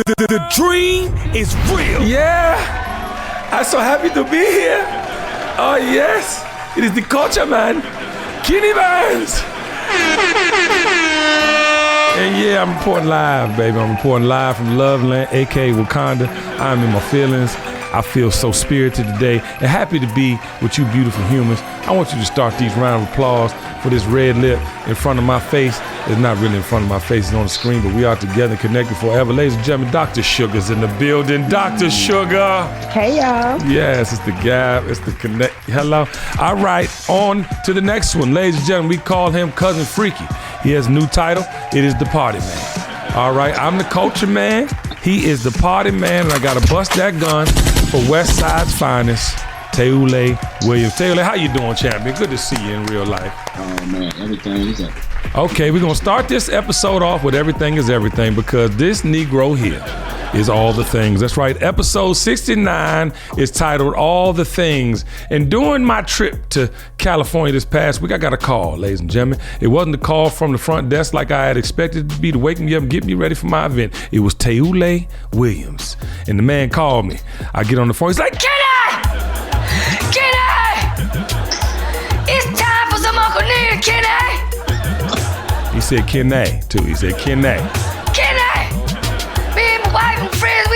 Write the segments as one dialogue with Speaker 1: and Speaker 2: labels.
Speaker 1: The dream is real.
Speaker 2: Yeah, I'm so happy to be here. Oh yes, it is the culture man, Kenny Burns. And yeah, I'm reporting live, baby. I'm reporting live from Loveland, aka Wakanda. I'm in my feelings. I feel so spirited today and happy to be with you beautiful humans. I want you to start these round of applause for this red lip in front of my face. It's not really in front of my face, it's on the screen, but we are together and connected forever. Ladies and gentlemen, Dr. Sugar's in the building. Dr. Sugar.
Speaker 3: Hey, y'all.
Speaker 2: Yes, it's the Gap, it's the Connect. Hello. All right, on to the next one. Ladies and gentlemen, we call him Cousin Freaky. He has a new title. It is The Party Man. All right, I'm the culture man. He is the party man, and I got to bust that gun for West Side's finest, Teule Williams. Teule, how you doing, champion? Good to see you in real life.
Speaker 4: Oh, man, everything is up.
Speaker 2: Okay, we're going to start this episode off with Everything is Everything because this Negro here is all the things. That's right. Episode 69 is titled All the Things. And during my trip to California this past week, I got a call, ladies and gentlemen. It wasn't a call from the front desk like I had expected it to be to wake me up and get me ready for my event. It was Teule Williams. And the man called me. I get on the phone. He's like, Kenny! It's time for some Uncle Nick, Kenny! He said Kenny, too. He said Kenny. Kenny! Me and my wife and friends,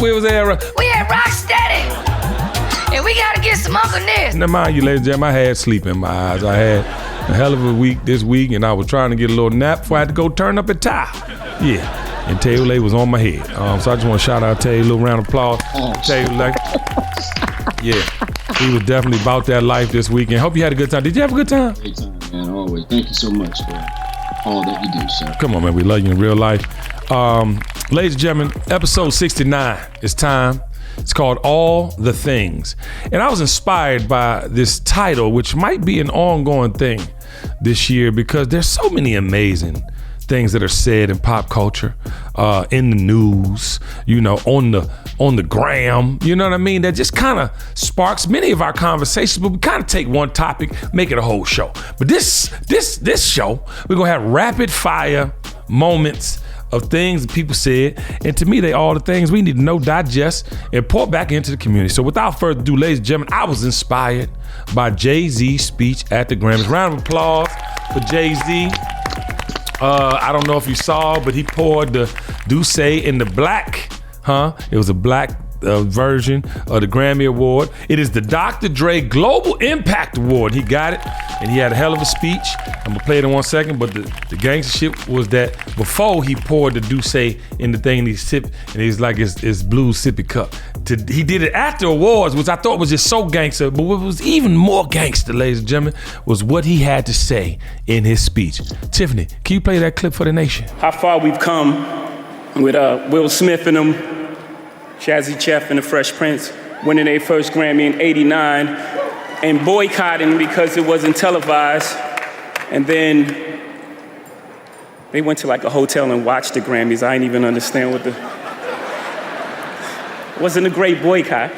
Speaker 2: where was that? We had Rocksteady. And we gotta get some Uncle Nick. Now mind you, ladies and gentlemen, I had sleep in my eyes. I had a hell of a week this week, and I was trying to get a little nap before I had to go turn up at Ty. Yeah, and Teule was on my head. So I just want to shout out Teule, a little round of applause. Teule. Yeah, he was definitely about that life this weekend. Hope you had a good time. Did you have a good time?
Speaker 4: Great time, man, always. Thank you so much for all that you do, sir.
Speaker 2: Come on, man, we love you in real life. Ladies and gentlemen, episode 69 is time. It's called All the Things. And I was inspired by this title, which might be an ongoing thing this year because there's so many amazing things that are said in pop culture, in the news, you know, on the gram, you know what I mean? That just kind of sparks many of our conversations, but we kind of take one topic, make it a whole show. But this show, we're gonna have rapid fire moments of things that people said, and to me, they all the things we need to know, digest, and pour back into the community. So without further ado, ladies and gentlemen, I was inspired by Jay-Z's speech at the Grammys. Round of applause for Jay-Z. I don't know if you saw, but he poured the Douce in the black, It was a black version of the Grammy Award. It is the Dr. Dre Global Impact Award. He got it, and he had a hell of a speech. I'm gonna play it in 1 second, but the gangster shit was that before he poured the Douce in the thing, he sipped, and he's like his blue sippy cup. He did it after awards, which I thought was just so gangster, but what was even more gangster, ladies and gentlemen, was what he had to say in his speech. Tiffany, can you play that clip for the nation?
Speaker 5: How far we've come with Will Smith and them, Jazzy Jeff and the Fresh Prince, winning their first Grammy in '89 and boycotting because it wasn't televised. And then they went to like a hotel and watched the Grammys. I didn't even understand what it wasn't a great boycott.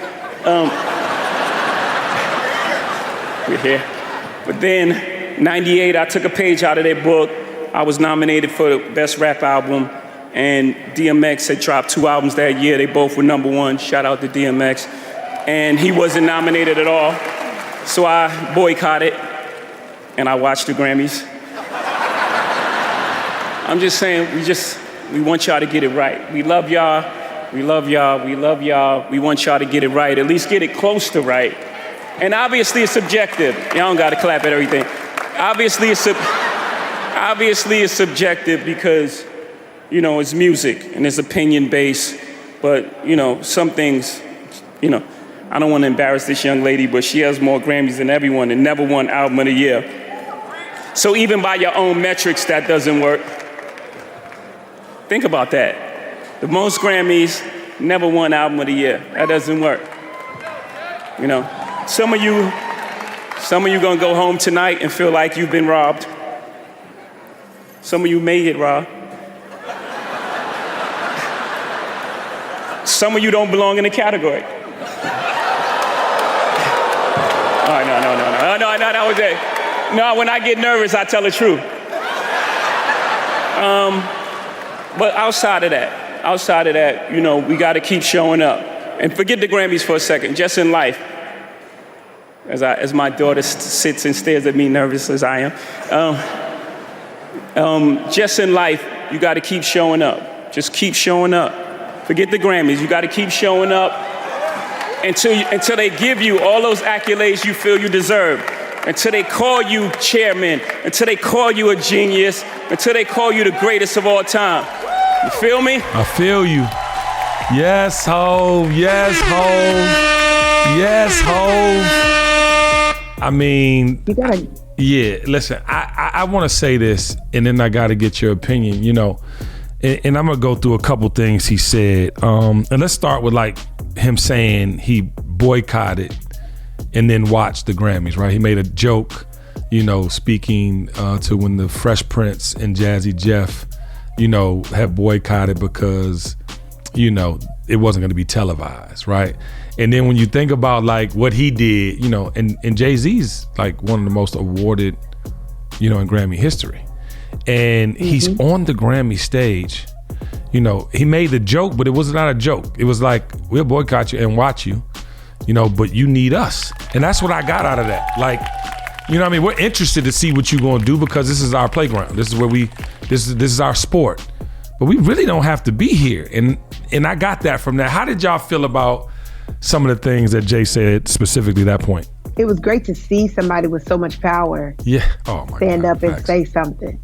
Speaker 5: We're here. But then, '98, I took a page out of their book. I was nominated for the Best Rap Album. And DMX had dropped 2 albums that year. They both were #1. Shout out to DMX. And he wasn't nominated at all. So I boycotted and I watched the Grammys. I'm just saying, we want y'all to get it right. We love y'all. We love y'all. We love y'all. We want y'all to get it right. At least get it close to right. And obviously it's subjective. Y'all don't gotta clap at everything. Obviously it's subjective because, you know, it's music and it's opinion based, but, you know, some things, you know, I don't want to embarrass this young lady, but she has more Grammys than everyone and never won Album of the Year. So even by your own metrics, that doesn't work. Think about that. The most Grammys, never won Album of the Year. That doesn't work. You know, some of you gonna go home tonight and feel like you've been robbed. Some of you may get robbed. Some of you don't belong in the category. Oh, no, that was it. No, when I get nervous, I tell the truth. But outside of that, you know, we got to keep showing up. And forget the Grammys for a second, just in life. As my daughter sits and stares at me nervous as I am. Just in life, you got to keep showing up. Just keep showing up. Forget the Grammys. You got to keep showing up until they give you all those accolades you feel you deserve. Until they call you chairman. Until they call you a genius. Until they call you the greatest of all time. You feel me?
Speaker 2: I feel you. Yes, Hov. Yes, Hov. Yes, Hov. I mean, yeah, listen, I want to say this, and then I got to get your opinion, you know, and I'm going to go through a couple things he said. And let's start with like him saying he boycotted and then watched the Grammys, right? He made a joke, you know, speaking to when the Fresh Prince and Jazzy Jeff, you know, had boycotted because, you know, it wasn't going to be televised, right? And then when you think about like what he did, you know, and Jay-Z's like one of the most awarded, you know, in Grammy history. And he's on the Grammy stage, you know, he made the joke, but it was not a joke. It was like, we'll boycott you and watch you, you know, but you need us. And that's what I got out of that. Like, you know what I mean? We're interested to see what you're going to do because this is our playground. This is where this is our sport. But we really don't have to be here. And I got that from that. How did y'all feel about some of the things that Jay said specifically that point?
Speaker 3: It was great to see somebody with so much power stand up and say something.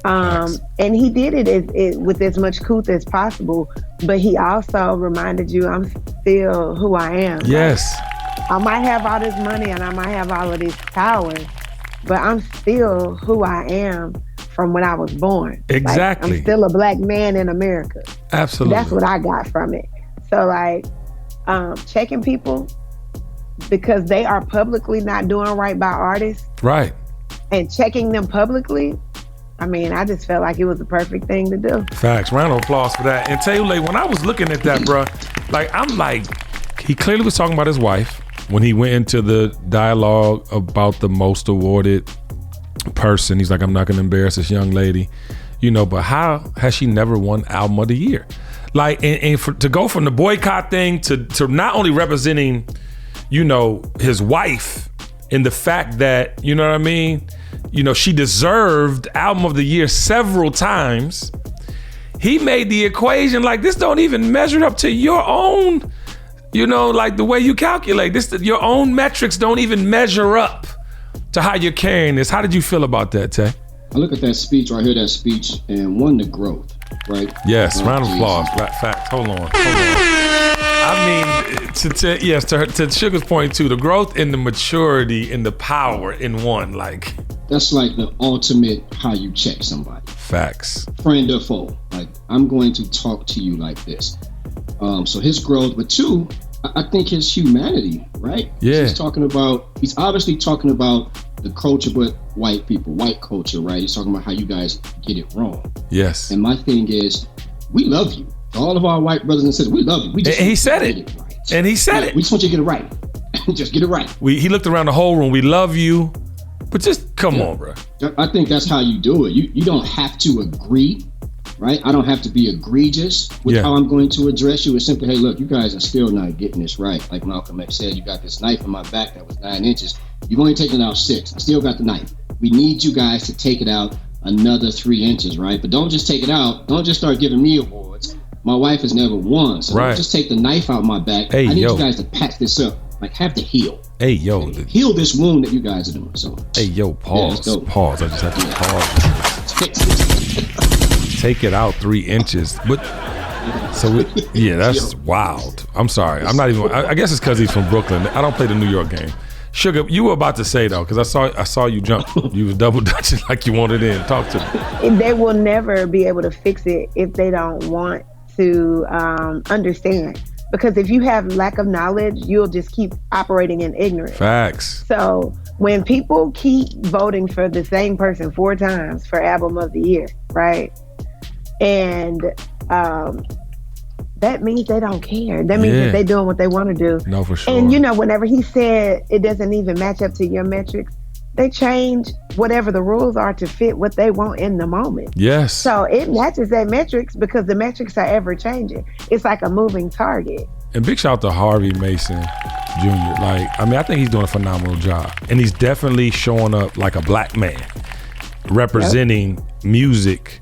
Speaker 3: And he did it with as much couth as possible, but he also reminded you, I'm still who I am.
Speaker 2: Yes.
Speaker 3: Like, I might have all this money and I might have all of this power, but I'm still who I am from when I was born.
Speaker 2: Exactly.
Speaker 3: Like, I'm still a black man in America.
Speaker 2: Absolutely.
Speaker 3: That's what I got from it. So like, checking people because they are publicly not doing right by artists.
Speaker 2: Right.
Speaker 3: And checking them publicly, I mean, I just felt like it was the perfect thing to do.
Speaker 2: Facts. Round of applause for that. And Teule, when I was looking at that, bro, like, I'm like, he clearly was talking about his wife when he went into the dialogue about the most awarded person. He's like, I'm not gonna embarrass this young lady, you know, but how has she never won Album of the Year? Like, to go from the boycott thing to not only representing, you know, his wife and the fact that, you know what I mean? You know, she deserved Album of the Year several times. He made the equation like, this don't even measure up to your own, you know, like the way you calculate this, your own metrics don't even measure up to how you're carrying this. How did you feel about that, Tay?
Speaker 4: I look at that speech, or I hear that speech, and one, the growth, right?
Speaker 2: Yes, round of applause. Facts. Hold on. I mean, to Sugar's point too, the growth and the maturity and the power in one, like.
Speaker 4: That's like the ultimate how you check somebody.
Speaker 2: Facts. Friend
Speaker 4: or foe. Like, I'm going to talk to you like this. So his growth, but two, I think his humanity, right?
Speaker 2: Yeah.
Speaker 4: He's obviously talking about the culture, but white people, white culture, right? He's talking about how you guys get it wrong.
Speaker 2: Yes.
Speaker 4: And my thing is, we love you. All of our white brothers and sisters, we love you. We just
Speaker 2: and he said it. Right. And he said it.
Speaker 4: We just want you to get it right. Just get it right.
Speaker 2: He looked around the whole room. We love you, but just come on, bro.
Speaker 4: I think that's how you do it. You don't have to agree, right? I don't have to be egregious with how I'm going to address you. It's simply, hey, look, you guys are still not getting this right. Like Malcolm X said, you got this knife in my back that was 9 inches. You've only taken out 6. I still got the knife. We need you guys to take it out another 3 inches, right? But don't just take it out. Don't just start giving me awards. My wife has never won. So don't just take the knife out my back. I need you guys to patch this up. Like, have to heal.
Speaker 2: Hey, yo.
Speaker 4: Heal this wound that you guys are doing. So.
Speaker 2: Hey, yo, pause. Pause. I just have to pause. Take it out 3 inches. But that's wild. I'm sorry. I'm not even. I guess it's because he's from Brooklyn. I don't play the New York game. Sugar, you were about to say though, because I saw you jump. You was double dutching like you wanted in. Talk to me.
Speaker 3: They will never be able to fix it if they don't want to understand. Because if you have lack of knowledge, you'll just keep operating in ignorance.
Speaker 2: Facts.
Speaker 3: So when people keep voting for the same person 4 times for Album of the Year, right? And that means they don't care. That means that they're doing what they want to do.
Speaker 2: No, for sure.
Speaker 3: And you know, whenever he said it doesn't even match up to your metrics, they change whatever the rules are to fit what they want in the moment.
Speaker 2: Yes.
Speaker 3: So it matches that metrics because the metrics are ever changing. It's like a moving target.
Speaker 2: And big shout out to Harvey Mason Jr. I think he's doing a phenomenal job. And he's definitely showing up like a black man, representing music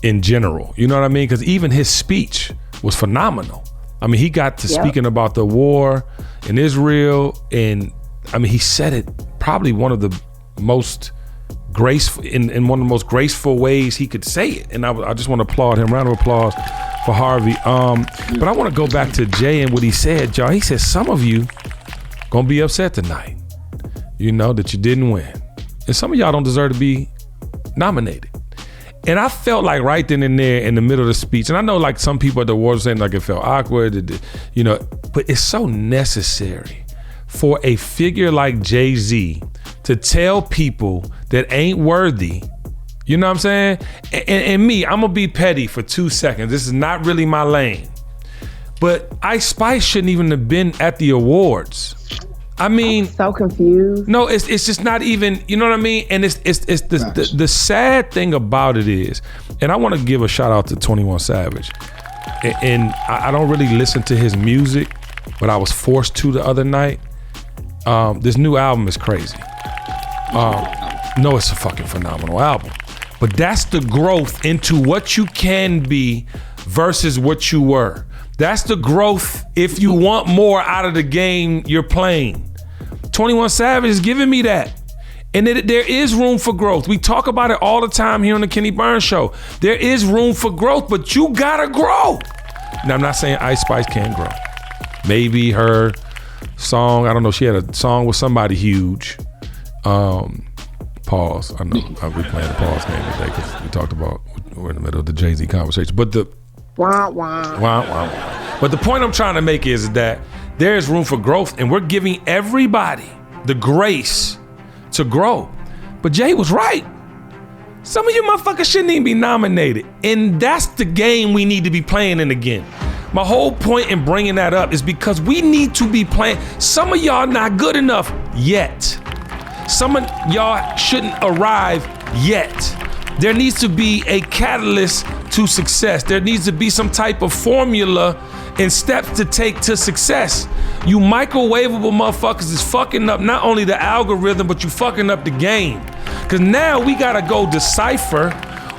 Speaker 2: in general. You know what I mean? Because even his speech was phenomenal. I mean, he got to speaking about the war in Israel, and I mean, he said it probably one of the most graceful, in one of the most graceful ways he could say it. And I just want to applaud him. Round of applause for Harvey. But I want to go back to Jay and what he said, y'all. He said, some of you gonna be upset tonight, you know, that you didn't win. And some of y'all don't deserve to be nominated. And I felt like right then and there in the middle of the speech, and I know like some people at the awards saying like it felt awkward, you know, but it's so necessary for a figure like Jay-Z to tell people that ain't worthy. You know what I'm saying? And me, I'm gonna be petty for 2 seconds. This is not really my lane. But Ice Spice shouldn't even have been at the awards. I mean,
Speaker 3: I'm so confused.
Speaker 2: No, it's just not even, you know what I mean? And it's the sad thing about it is, and I want to give a shout out to 21 Savage. And I don't really listen to his music, but I was forced to the other night. This new album is crazy. No, it's a fucking phenomenal album. But that's the growth into what you can be versus what you were. That's the growth if you want more out of the game you're playing. 21 Savage is giving me that. And there is room for growth. We talk about it all the time here on the Kenny Burns Show. There is room for growth, but you gotta grow. Now, I'm not saying Ice Spice can't grow. Maybe her song, I don't know, she had a song with somebody huge. Pause. I know I'll be playing the pause game today because we talked about, we're in the middle of the Jay-Z conversation. But the
Speaker 3: wah, wah.
Speaker 2: Wah, wah. But the point I'm trying to make is that there is room for growth, and we're giving everybody the grace to grow. But Jay was right. Some of you motherfuckers shouldn't even be nominated. And that's the game we need to be playing in again. My whole point in bringing that up is because we need to be playing. Some of y'all not good enough yet. Some of y'all shouldn't arrive yet. There needs to be a catalyst to success. There needs to be some type of formula and steps to take to success. You microwavable motherfuckers is fucking up not only the algorithm, but you fucking up the game. Cause now we gotta go decipher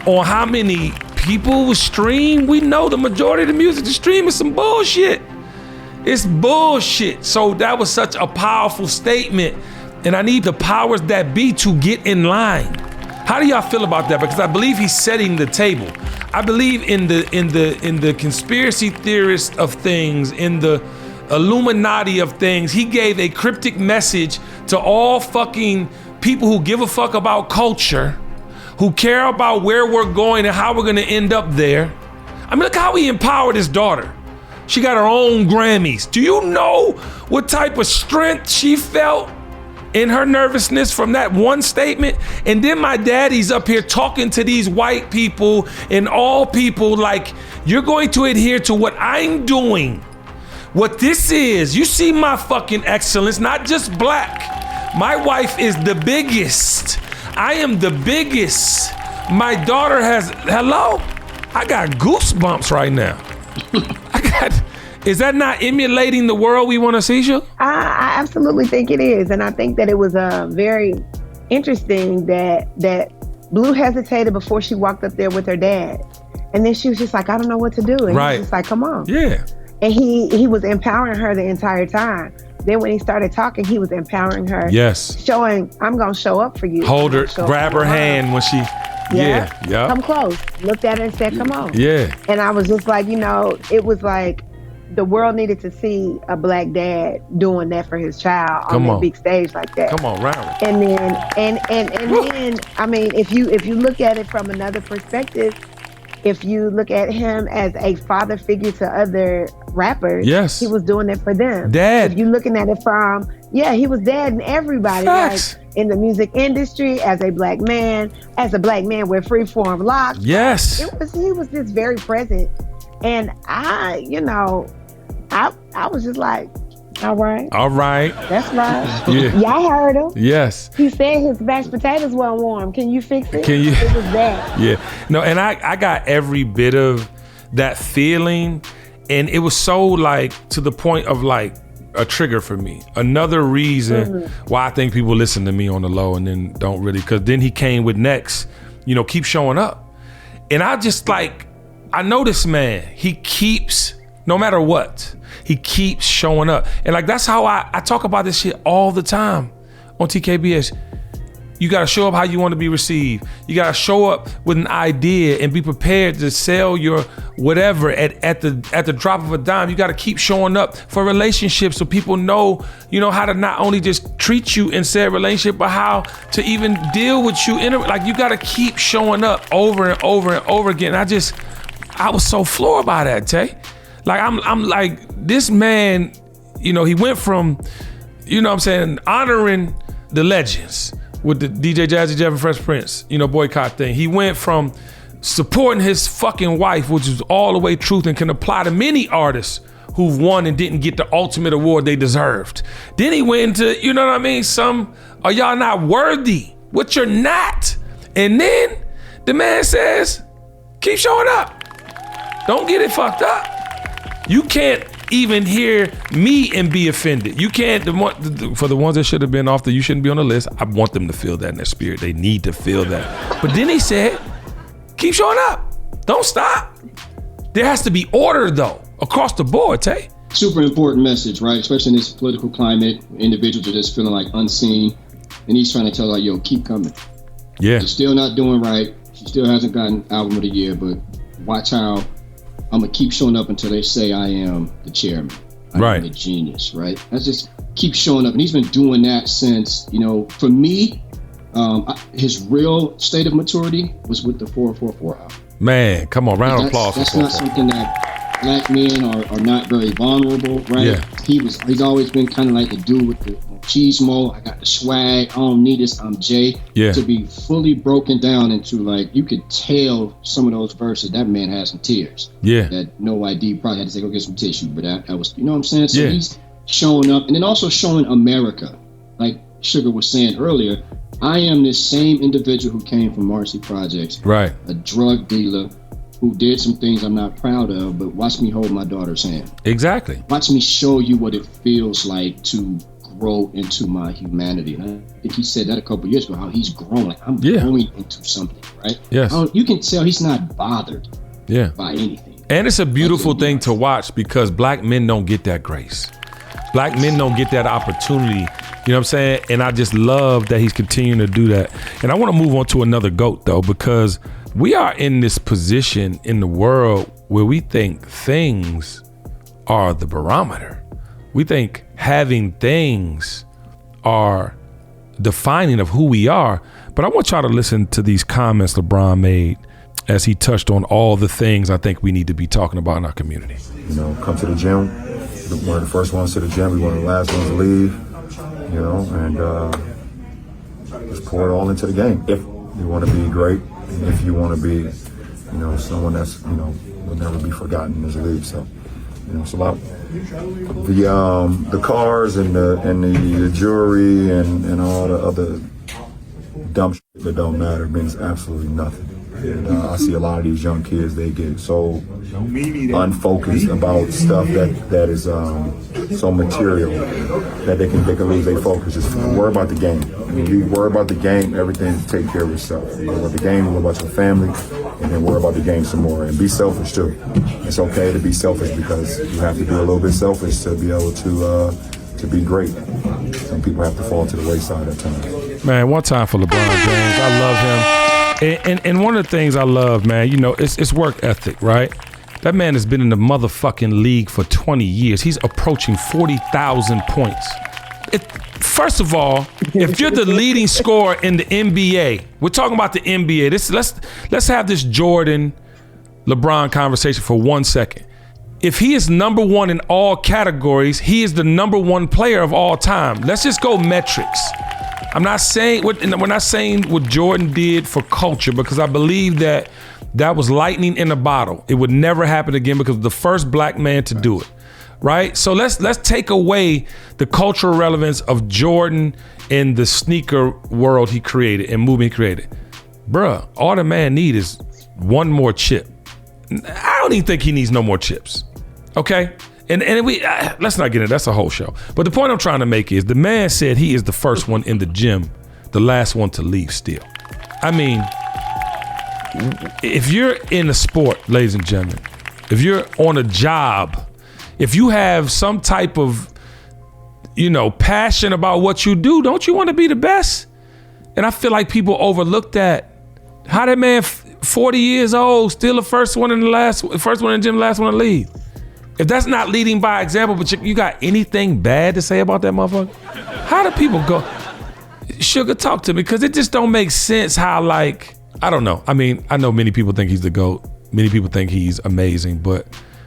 Speaker 2: on how many people will stream. We know the majority of the music to stream is some bullshit. It's bullshit. So that was such a powerful statement. And I need the powers that be to get in line. How do y'all feel about that? Because I believe he's setting the table. I believe in the conspiracy theorist of things, in the Illuminati of things. He gave a cryptic message to all fucking people who give a fuck about culture, who care about where we're going and how we're gonna end up there. I mean, look how he empowered his daughter. She got her own Grammys. Do you know what type of strength she felt in her nervousness from that one statement? And then my daddy's up here talking to these white people and all people like, you're going to adhere to what I'm doing. What this is, you see my fucking excellence, not just black. My wife is the biggest. I am the biggest. My daughter has, hello? I got goosebumps right now. Is that not emulating the world we want to see, Sheryl?
Speaker 3: I absolutely think it is. And I think that it was very interesting that Blue hesitated before she walked up there with her dad. And then she was just like, I don't know what to do. And
Speaker 2: right.
Speaker 3: he was just like, come on.
Speaker 2: Yeah.
Speaker 3: And he was empowering her the entire time. Then when he started talking, he was empowering her.
Speaker 2: Yes.
Speaker 3: Showing, I'm going to show up for you.
Speaker 2: Hold her, grab her hand when she... Yeah.
Speaker 3: Come close. Looked at her and said, come on.
Speaker 2: Yeah.
Speaker 3: And I was just like, you know, it was like, the world needed to see a black dad doing that for his child on that big stage like that.
Speaker 2: Come on, round.
Speaker 3: And then, I mean, if you look at it from another perspective, if you look at him as a father figure to other rappers,
Speaker 2: yes,
Speaker 3: he was doing it for them.
Speaker 2: Dad.
Speaker 3: If you're looking at it from, he was dadding everybody.
Speaker 2: Facts.
Speaker 3: Like in the music industry, as a black man with Freeform locks.
Speaker 2: Yes.
Speaker 3: He was just very present. And I was just like, All right. That's right.
Speaker 2: Yeah.
Speaker 3: Y'all heard him.
Speaker 2: Yes.
Speaker 3: He said his mashed potatoes weren't warm. Can you fix it?
Speaker 2: It
Speaker 3: was that.
Speaker 2: Yeah. No, and I got every bit of that feeling, and it was so like to the point of like a trigger for me. Another reason why I think people listen to me on the low and then don't really, because then he came with next, keep showing up. And I just like, I know this man, he keeps, no matter what, he keeps showing up. And like, that's how I talk about this shit all the time on TKBS. You gotta show up how you want to be received. You gotta show up with an idea and be prepared to sell your whatever at the drop of a dime. You gotta keep showing up for relationships so people know, how to not only just treat you in said relationship, but how to even deal with you in like you gotta keep showing up over and over and over again. I was so floored by that, Tay. Like I'm like, this man, he went from, honoring the legends with the DJ Jazzy Jeff and Fresh Prince, boycott thing. He went from supporting his fucking wife, which is all the way truth and can apply to many artists who've won and didn't get the ultimate award they deserved. Then he went into, some are y'all not worthy, which you're not. And then the man says, keep showing up. Don't get it fucked up. You can't even hear me and be offended. You can't, for the ones that should have been off you shouldn't be on the list, I want them to feel that in their spirit. They need to feel that. But then he said, keep showing up. Don't stop. There has to be order though, across the board, Tay.
Speaker 4: Super important message, right? Especially in this political climate, individuals are just feeling like unseen. And he's trying to tell her, yo, keep coming.
Speaker 2: Yeah.
Speaker 4: She's still not doing right. She still hasn't gotten album of the year, but watch how I'm gonna keep showing up until they say I am the chairman. I'm the genius, right? That's just keep showing up. And he's been doing that since, for me, his real state of maturity was with the 444 album.
Speaker 2: Man, come on, round of applause.
Speaker 4: That's not something that black men are not very vulnerable, right? Yeah. He's always been kind of like the dude with the cheesemo. I got the swag. I don't need this. I'm Jay. Yeah. To be fully broken down into like, you could tell some of those verses, that man had some tears. Yeah. That No ID probably had to say, go get some tissue. But that was, you know what I'm saying? So he's showing up and then also showing America. Like Sugar was saying earlier, I am this same individual who came from Marcy Projects. Right. A drug dealer who did some things I'm not proud of, but watch me hold my daughter's hand. Exactly. Watch me show you what it feels like to grow into my humanity. And I think he said that a couple years ago, how he's grown. Like, I'm growing into something, right? Yes. You can tell he's not bothered by anything.
Speaker 2: And it's a beautiful thing to watch because black men don't get that grace. Black men don't get that opportunity. You know what I'm saying? And I just love that he's continuing to do that. And I want to move on to another GOAT though, because we are in this position in the world where we think things are the barometer. We think having things are defining of who we are. But I want y'all to listen to these comments LeBron made as he touched on all the things I think we need to be talking about in our community.
Speaker 6: Come to the gym. One of the first ones to the gym. We one of the last ones to leave. And just pour it all into the game. If you want to be great, and if you want to be, someone that's, will never be forgotten in this league. So, it's a lot. The cars and the jewelry and all the other dumb shit that don't matter means absolutely nothing. And I see a lot of these young kids, they get so unfocused about stuff that is so material that they can lose their focus. Just worry about the game. You worry about the game, everything will take care of itself. You worry about the game, worry about your family, and then worry about the game some more. And be selfish too. It's okay to be selfish because you have to be a little bit selfish to be able to be great. Some people have to fall to the wayside at times.
Speaker 2: Man, one time for LeBron James. I love him. And one of the things I love, man, it's work ethic, right? That man has been in the motherfucking league for 20 years. He's approaching 40,000 points. First of all, if you're the leading scorer in the NBA, we're talking about the NBA. Let's have this Jordan LeBron conversation for 1 second. If he is number one in all categories, he is the number one player of all time. Let's just go metrics. I'm not saying we're not saying what Jordan did for culture, because I believe that was lightning in a bottle. It would never happen again because the first black man to do it. right? So let's take away the cultural relevance of Jordan in the sneaker world he created and movement he created. Bruh, all the man need is one more chip. I don't even think he needs no more chips. Okay? And we let's not get into that's a whole show. But the point I'm trying to make is the man said he is the first one in the gym, the last one to leave still. I mean, if you're in a sport, ladies and gentlemen, if you're on a job, if you have some type of, passion about what you do, don't you want to be the best? And I feel like people overlook that. How that man 40 years old, still the first one in the gym, last one to leave. If that's not leading by example, but you got anything bad to say about that motherfucker? How do people go? Sugar, talk to me, because it just don't make sense how, I don't know. I mean, I know many people think he's the GOAT. Many people think he's amazing, but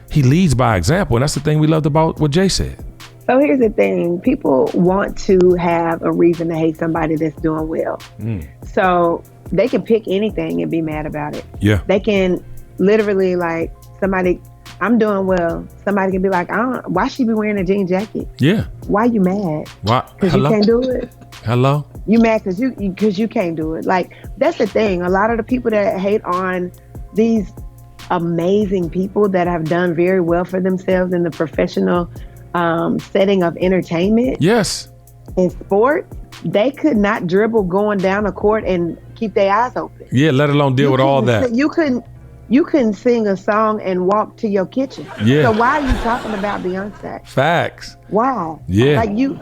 Speaker 2: he leads by example. And that's the thing we loved about what Jay said.
Speaker 3: So here's the thing. People want to have a reason to hate somebody that's doing well. So they can pick anything and be mad about it.
Speaker 2: Yeah.
Speaker 3: They can literally somebody, I'm doing well. Somebody can be like, why she be wearing a jean jacket?
Speaker 2: Yeah.
Speaker 3: Why you mad?
Speaker 2: Why?
Speaker 3: Because you can't do it.
Speaker 2: Hello?
Speaker 3: You mad because you can't do it. That's the thing. A lot of the people that hate on these amazing people that have done very well for themselves in the professional setting of entertainment.
Speaker 2: Yes.
Speaker 3: In sports, they could not dribble going down a court and keep their eyes open.
Speaker 2: Yeah, let alone deal with all that.
Speaker 3: You couldn't sing a song and walk to your kitchen.
Speaker 2: Yeah.
Speaker 3: So why are you talking about Beyonce?
Speaker 2: Facts.
Speaker 3: Why?
Speaker 2: Yeah.
Speaker 3: You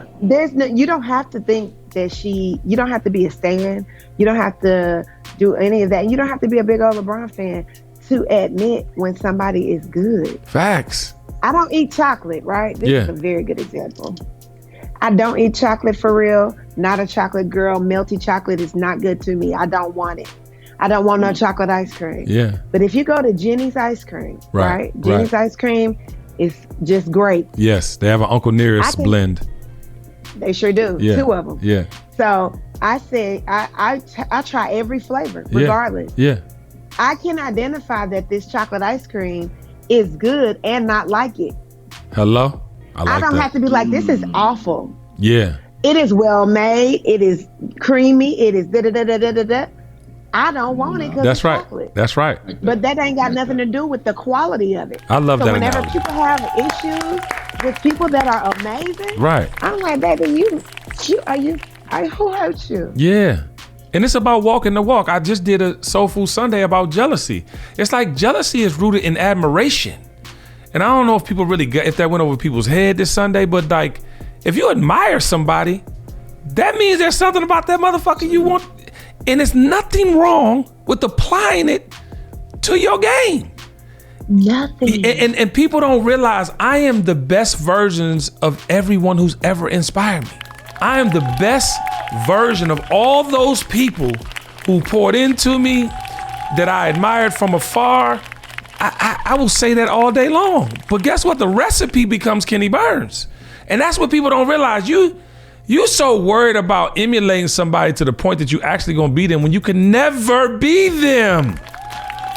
Speaker 3: don't have to think that you don't have to be a stan. You don't have to do any of that. You don't have to be a big old LeBron fan to admit when somebody is good.
Speaker 2: Facts.
Speaker 3: I don't eat chocolate, right? This is a very good example. I don't eat chocolate for real. Not a chocolate girl. Melty chocolate is not good to me. I don't want it. I don't want no chocolate ice cream.
Speaker 2: Yeah.
Speaker 3: But if you go to Jenny's ice cream, right? Jenny's ice cream is just great.
Speaker 2: Yes, they have an Uncle Nearest blend.
Speaker 3: They sure do.
Speaker 2: Yeah.
Speaker 3: 2 of them.
Speaker 2: Yeah.
Speaker 3: So I say I try every flavor regardless.
Speaker 2: Yeah.
Speaker 3: I can identify that this chocolate ice cream is good and not like it.
Speaker 2: Hello? I
Speaker 3: don't have to be like, this is awful.
Speaker 2: Yeah.
Speaker 3: It is well made. It is creamy. It is da-da-da-da-da-da. I don't want it because it's chocolate.
Speaker 2: That's right.
Speaker 3: But that ain't got nothing to do with the quality of it.
Speaker 2: I love that.
Speaker 3: So whenever
Speaker 2: analogy.
Speaker 3: people have issues with people that are amazing,
Speaker 2: right?
Speaker 3: I'm like, baby, who hurt you?
Speaker 2: Yeah. And it's about walking the walk. I just did a Soul Food Sunday about jealousy. It's like jealousy is rooted in admiration. And I don't know if people really if that went over people's head this Sunday, but if you admire somebody, that means there's something about that motherfucker you want. And there's nothing wrong with applying it to your game.
Speaker 3: Nothing.
Speaker 2: And people don't realize I am the best versions of everyone who's ever inspired me. I am the best version of all those people who poured into me, that I admired from afar. I will say that all day long. But guess what? The recipe becomes Kenny Burns. And that's what people don't realize. You're so worried about emulating somebody to the point that you actually gonna be them when you can never be them.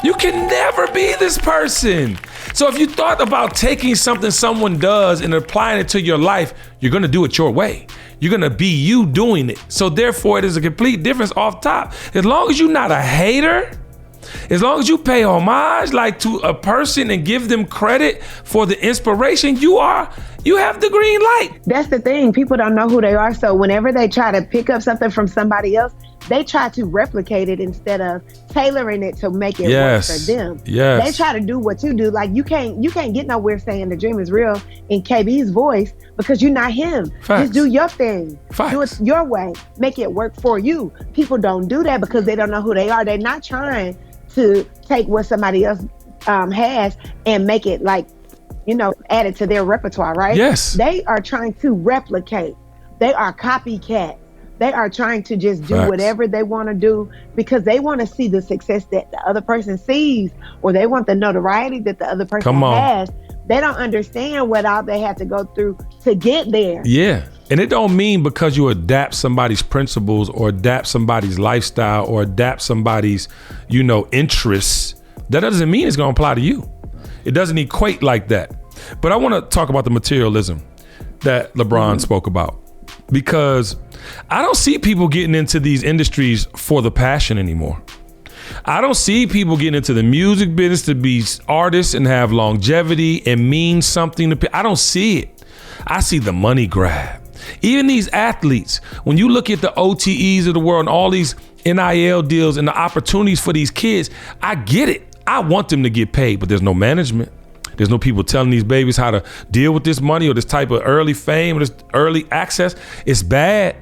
Speaker 2: You can never be this person. So if you thought about taking something someone does and applying it to your life, you're gonna do it your way. You're gonna be you doing it. So therefore it is a complete difference off top. As long as you're not a hater, as long as you pay homage to a person and give them credit for the inspiration, you have the green light.
Speaker 3: That's the thing. People don't know who they are. So whenever they try to pick up something from somebody else, they try to replicate it instead of tailoring it to make it work for them.
Speaker 2: Yes.
Speaker 3: They try to do what you do. Like you can't get nowhere saying the dream is real in KB's voice because you're not him.
Speaker 2: Facts.
Speaker 3: Just do your thing.
Speaker 2: Facts.
Speaker 3: Do it your way. Make it work for you. People don't do that because they don't know who they are. They're not trying to take what somebody else has and make it add it to their repertoire, right?
Speaker 2: Yes.
Speaker 3: They are trying to replicate. They are copycats. They are trying to just do
Speaker 2: Facts.
Speaker 3: whatever they want to do because they want to see the success that the other person sees, or they want the notoriety that the other person has. They don't understand what all they have to go through to get there.
Speaker 2: Yeah. And it don't mean because you adapt somebody's principles or adapt somebody's lifestyle or adapt somebody's, interests, that doesn't mean it's going to apply to you. It doesn't equate like that. But I want to talk about the materialism that LeBron spoke about, because I don't see people getting into these industries for the passion anymore. I don't see people getting into the music business to be artists and have longevity and mean something to people. I don't see it. I see the money grab. Even these athletes, when you look at the OTEs of the world and all these NIL deals and the opportunities for these kids, I get it. I want them to get paid, but there's no management. There's no people telling these babies how to deal with this money or this type of early fame or this early access. It's bad.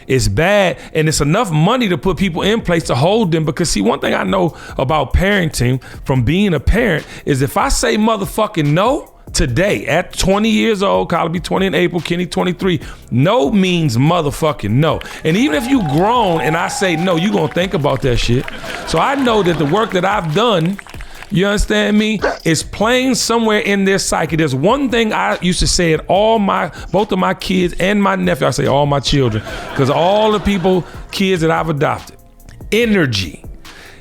Speaker 2: It's bad. And it's enough money to put people in place to hold them. Because see, one thing I know about parenting from being a parent is if I say motherfucking no today at 20 years old, Kyle will be 20 in April, Kenny 23, no means motherfucking no. And even if you grown and I say no, you gonna think about that shit. So I know that the work that I've done, you understand me, is playing somewhere in their psyche. There's one thing I used to say at both of my kids and my nephew, I say all my children, because all the kids that I've adopted, energy.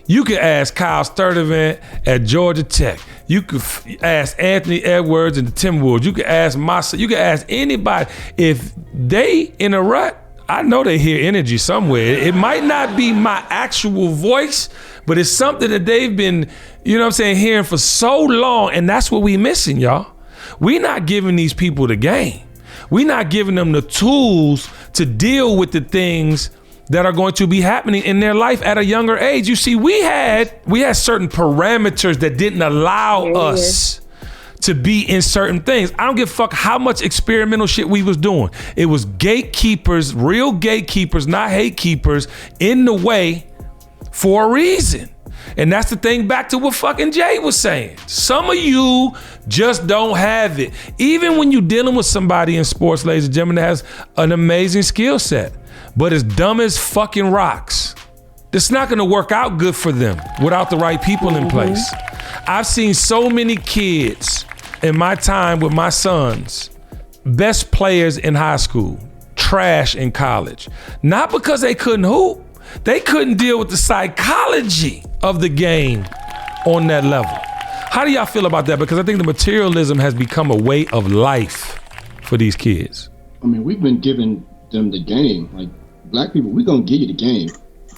Speaker 2: You could ask Kyle Sturdivant at Georgia Tech. You could ask Anthony Edwards and the Timberwolves. You could ask you could ask anybody. If they in a rut, I know they hear energy somewhere. It might not be my actual voice, but it's something that they've been, hearing for so long. And that's what we missing, y'all. We're not giving these people the game. We're not giving them the tools to deal with the things that are going to be happening in their life at a younger age. You see, we had certain parameters that didn't allow us to be in certain things. I don't give a fuck how much experimental shit we was doing. It was gatekeepers, real gatekeepers, not hate keepers, in the way for a reason. And that's the thing, back to what fucking Jay was saying. Some of you just don't have it. Even when you're dealing with somebody in sports, ladies and gentlemen, that has an amazing skill set, but is dumb as fucking rocks. It's not gonna work out good for them without the right people in place. I've seen so many kids in my time with my sons, best players in high school, trash in college. Not because they couldn't hoop, they couldn't deal with the psychology of the game on that level. How do y'all feel about that? Because I think the materialism has become a way of life for these kids.
Speaker 4: I mean, we've been giving them the game. Like, black people, we're gonna give you the game.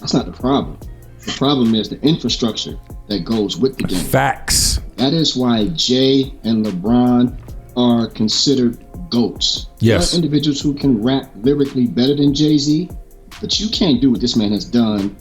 Speaker 4: That's not the problem. The problem is the infrastructure that goes with the game.
Speaker 2: Facts.
Speaker 4: That is why Jay and LeBron are considered GOATs.
Speaker 2: Yes.
Speaker 4: There are individuals who can rap lyrically better than Jay-Z, but you can't do what this man has done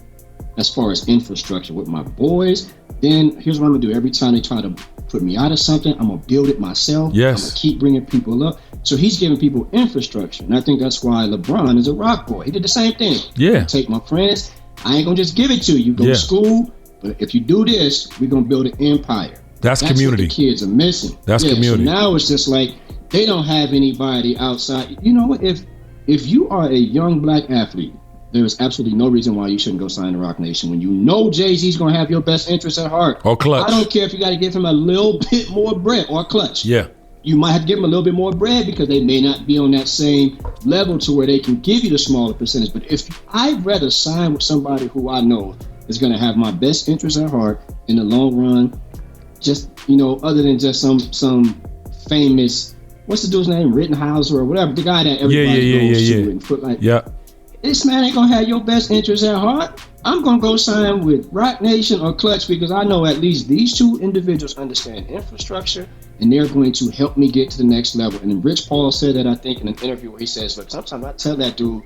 Speaker 4: as far as infrastructure with my boys. Then here's what I'm gonna do. Every time they try to put me out of something, I'm gonna build it myself.
Speaker 2: Yes.
Speaker 4: I'm gonna keep bringing people up. So he's giving people infrastructure. And I think that's why LeBron is a rock boy. He did the same thing.
Speaker 2: Yeah.
Speaker 4: Take my friends, I ain't gonna just give it to you. Go to school, but if you do this, we're gonna build an empire.
Speaker 2: That's community.
Speaker 4: What the kids are missing.
Speaker 2: That's community.
Speaker 4: So now it's just like they don't have anybody outside. You know what? If you are a young black athlete, there is absolutely no reason why you shouldn't go sign the Rock Nation when you know Jay-Z's gonna have your best interests at heart.
Speaker 2: Or Clutch.
Speaker 4: I don't care if you got to give him a little bit more bread, or Clutch.
Speaker 2: Yeah.
Speaker 4: You might have to give them a little bit more bread because they may not be on that same level to where they can give you the smaller percentage. But if I'd rather sign with somebody who I know is going to have my best interests at heart in the long run, just, other than just some famous, what's the dude's name, Rittenhauser or whatever, the guy that everybody goes to and foot like.
Speaker 2: Yeah.
Speaker 4: This man ain't gonna have your best interests at heart. I'm gonna go sign with Rock Nation or Clutch because I know at least these two individuals understand infrastructure and they're going to help me get to the next level. And then Rich Paul said that, I think, in an interview where he says, look, sometimes I tell that dude,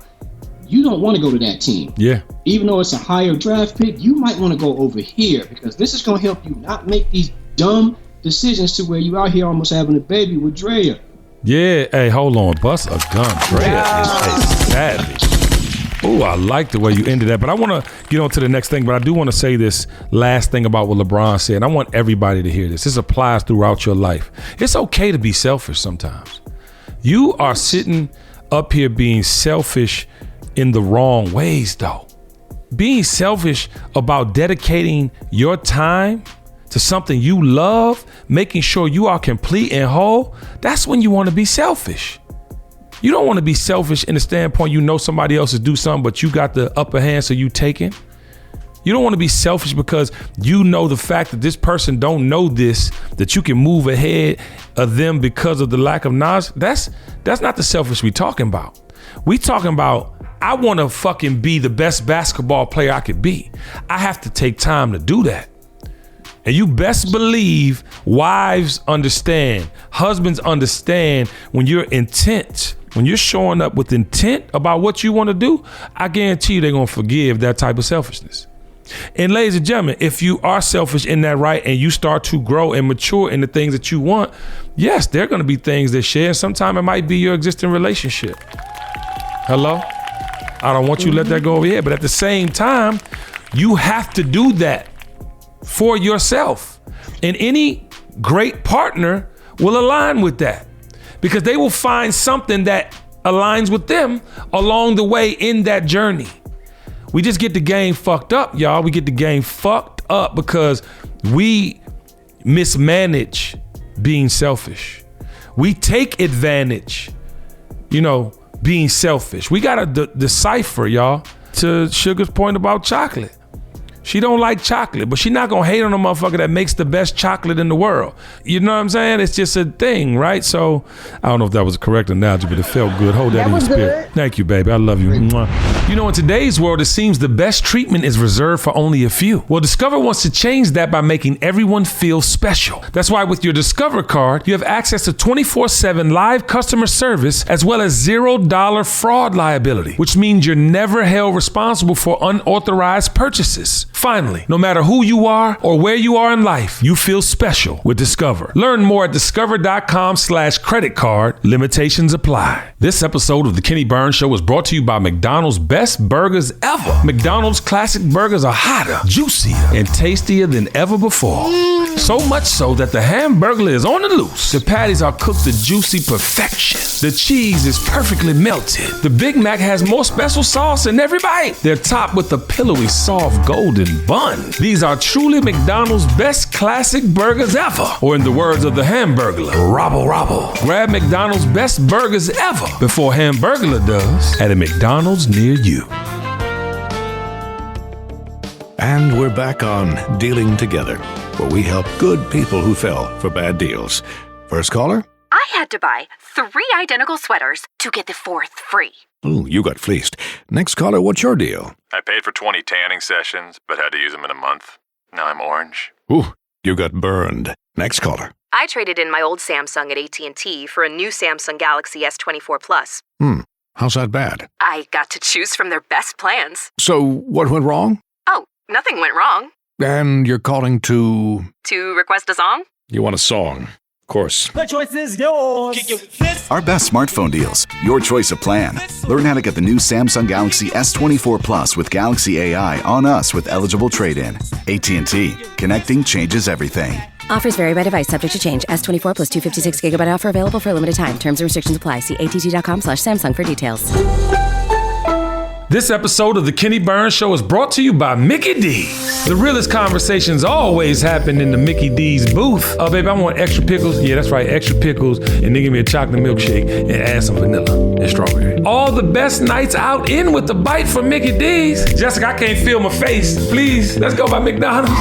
Speaker 4: you don't want to go to that team. Yeah. Even though it's a higher draft pick, you might want to go over here because this is gonna help you not make these dumb decisions to where you out here almost having a baby with Drea.
Speaker 2: Yeah, hey, hold on. Bust a gun. Drea is a savage. Oh, I like the way you ended that. But I want to get on to the next thing. But I do want to say this last thing about what LeBron said. I want everybody to hear this. This applies throughout your life. It's okay to be selfish sometimes. You are sitting up here being selfish in the wrong ways, though. Being selfish about dedicating your time to something you love, making sure you are complete and whole, that's when you want to be selfish. You don't want to be selfish in the standpoint you know somebody else is do something, but you got the upper hand, so you taking. You don't want to be selfish because you know the fact that this person don't know this, that you can move ahead of them because of the lack of knowledge. That's not the selfish we talking about. We talking about, I want to fucking be the best basketball player I could be. I have to take time to do that. And you best believe wives understand, husbands understand when you're intent, when you're showing up with intent about what you want to do, I guarantee you they're going to forgive that type of selfishness. And ladies and gentlemen, if you are selfish in that right and you start to grow and mature in the things that you want, yes, there are going to be things that share. Sometimes it might be your existing relationship. Hello? I don't want you to let that go over here, but at the same time, you have to do that for yourself. And any great partner will align with that because they will find something that aligns with them along the way in that journey. We just get the game fucked up, y'all. We get the game fucked up because we mismanage being selfish. We take advantage, being selfish. We gotta decipher, y'all, to Sugar's point about chocolate. She don't like chocolate, but she not gonna hate on a motherfucker that makes the best chocolate in the world. You know what I'm saying? It's just a thing, right? So I don't know if that was a correct analogy, but it felt good. Hold that in your spirit. Good. Thank you, baby. I love you. Mwah. In today's world, it seems the best treatment is reserved for only a few. Well, Discover wants to change that by making everyone feel special. That's why with your Discover card, you have access to 24/7 live customer service as well as $0 fraud liability, which means you're never held responsible for unauthorized purchases. Finally, no matter who you are or where you are in life, you feel special with Discover. Learn more at discover.com/credit card. Limitations apply. This episode of The Kenny Burns Show was brought to you by McDonald's best burgers ever. McDonald's classic burgers are hotter, juicier, and tastier than ever before. So much so that the Hamburglar is on the loose. The patties are cooked to juicy perfection. The cheese is perfectly melted. The Big Mac has more special sauce in every bite. They're topped with a pillowy, soft, golden bun. These are truly McDonald's best classic burgers ever. Or in the words of the Hamburglar, robble, robble. Grab McDonald's best burgers ever before Hamburglar does at a McDonald's near you.
Speaker 7: And we're back on Dealing Together, where we help good people who fell for bad deals. First caller?
Speaker 8: I had to buy 3 identical sweaters to get the 4th free.
Speaker 7: Ooh, you got fleeced. Next caller, what's your deal?
Speaker 9: I paid for 20 tanning sessions, but had to use them in a month. Now I'm orange.
Speaker 7: Ooh, you got burned. Next caller.
Speaker 8: I traded in my old Samsung at AT&T for a new Samsung Galaxy S24 Plus.
Speaker 7: How's that bad?
Speaker 8: I got to choose from their best plans.
Speaker 7: So what went wrong?
Speaker 8: Oh, nothing went wrong.
Speaker 7: And you're calling to...
Speaker 8: To request a song?
Speaker 7: You want a song. Of course.
Speaker 1: The choice is yours.
Speaker 10: Our best smartphone deals. Your choice of plan. Learn how to get the new Samsung Galaxy S24 Plus with Galaxy AI on us with eligible trade-in. AT&T. Connecting changes everything.
Speaker 11: Offers vary by device, subject to change. S24 plus 256 gigabyte offer available for a limited time. Terms and restrictions apply. See att.com/Samsung for details.
Speaker 2: This episode of The Kenny Burns Show is brought to you by Mickey D's. The realest conversations always happen in the Mickey D's booth. Oh, baby, I want extra pickles. Yeah, that's right, extra pickles. And then give me a chocolate milkshake and add some vanilla and strawberry. All the best nights out in with the bite from Mickey D's. Jessica, I can't feel my face. Please, let's go by McDonald's.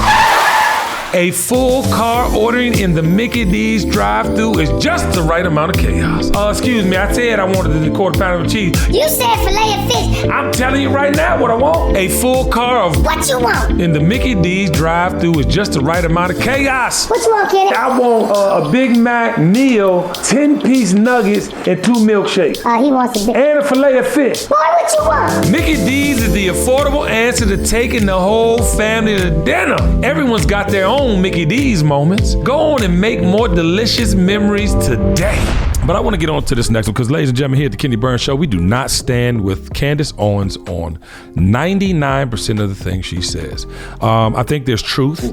Speaker 2: A full car ordering in the Mickey D's drive-thru is just the right amount of chaos. Excuse me, I said I wanted the quarter pounder with cheese.
Speaker 12: You said filet of fish.
Speaker 2: I'm telling you right now what I want. A full car of
Speaker 12: what you want
Speaker 2: in the Mickey D's drive-thru is just the right amount of chaos.
Speaker 12: What you want, Kenny?
Speaker 2: I want a Big Mac meal, 10-piece nuggets, and 2 milkshakes.
Speaker 12: He wants a big...
Speaker 2: And a filet of fish.
Speaker 12: Boy, what you want?
Speaker 2: Mickey D's is the affordable answer to taking the whole family to dinner. Everyone's got their own Mickey D's moments. Go on and make more delicious memories today. But I want to get on to this next one because, ladies and gentlemen, here at the Kenny Burns Show, we do not stand with Candace Owens on 99% of the things she says. I think there's truth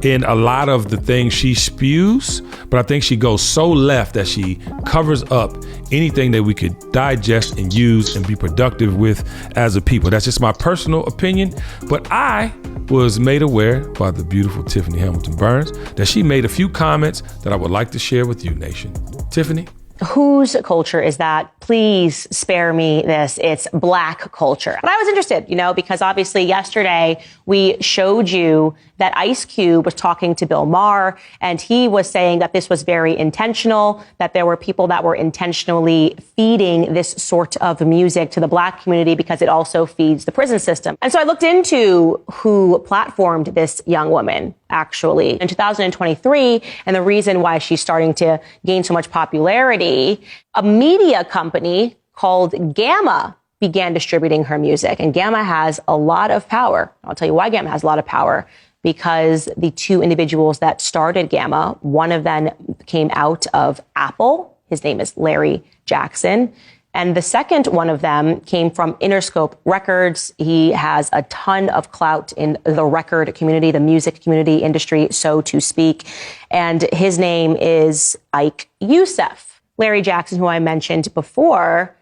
Speaker 2: in a lot of the things she spews, but I think she goes so left that she covers up anything that we could digest and use and be productive with as a people. That's just my personal opinion, but I was made aware by the beautiful Tiffany Hamilton Burns that she made a few comments that I would like to share with you, nation. Tiffany?
Speaker 13: Whose culture is that please spare me this. It's Black culture. But I was interested, because obviously yesterday we showed you that Ice Cube was talking to Bill Maher, and he was saying that this was very intentional, that there were people that were intentionally feeding this sort of music to the Black community because it also feeds the prison system. And so I looked into who platformed this young woman, actually, in 2023, and the reason why she's starting to gain so much popularity. A media company called Gamma began distributing her music, and Gamma has a lot of power. I'll tell you why Gamma has a lot of power. Because the two individuals that started Gamma, one of them came out of Apple. His name is Larry Jackson. And the second one of them came from Interscope Records. He has a ton of clout in the record community, the music community industry, so to speak. And his name is Ike Youssef. Larry Jackson, who I mentioned before,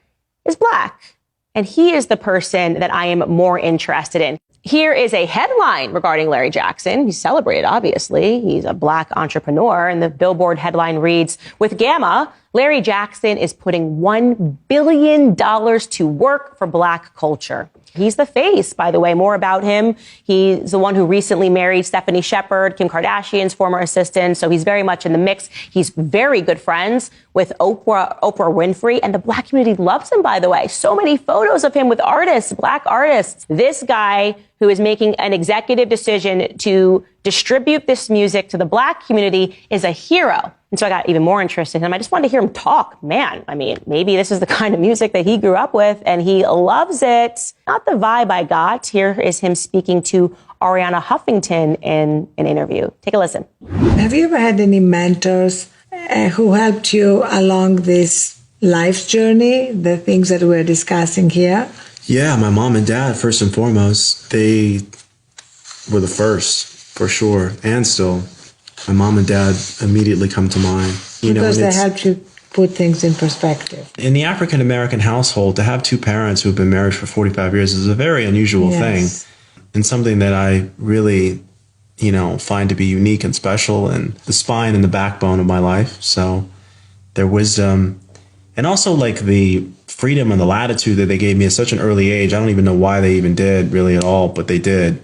Speaker 13: is Black. And he is the person that I am more interested in. Here is a headline regarding Larry Jackson. He's celebrated, obviously. He's a Black entrepreneur. And the Billboard headline reads, with Gamma, Larry Jackson is putting $1 billion to work for Black culture. He's the face, by the way. More about him. He's the one who recently married Stephanie Shepard, Kim Kardashian's former assistant. So he's very much in the mix. He's very good friends with Oprah Winfrey. And the Black community loves him, by the way. So many photos of him with artists, Black artists. This guy who is making an executive decision to distribute this music to the Black community is a hero. And so I got even more interested in him. I just wanted to hear him talk. Man, I mean, maybe this is the kind of music that he grew up with and he loves it. Not the vibe I got. Here is him speaking to Ariana Huffington in an interview. Take a listen.
Speaker 14: Have you ever had any mentors who helped you along this life journey, the things that we're discussing here?
Speaker 15: Yeah, my mom and dad, first and foremost, they were the first, for sure, and still. My mom and dad immediately come to mind.
Speaker 14: Because they helped you put things in perspective.
Speaker 15: In the African-American household, to have two parents who've been married for 45 years is a very unusual thing, and something that I really, find to be unique and special, and the spine and the backbone of my life. So their wisdom, and also like the freedom and the latitude that they gave me at such an early age. I don't even know why they even did really at all, but they did.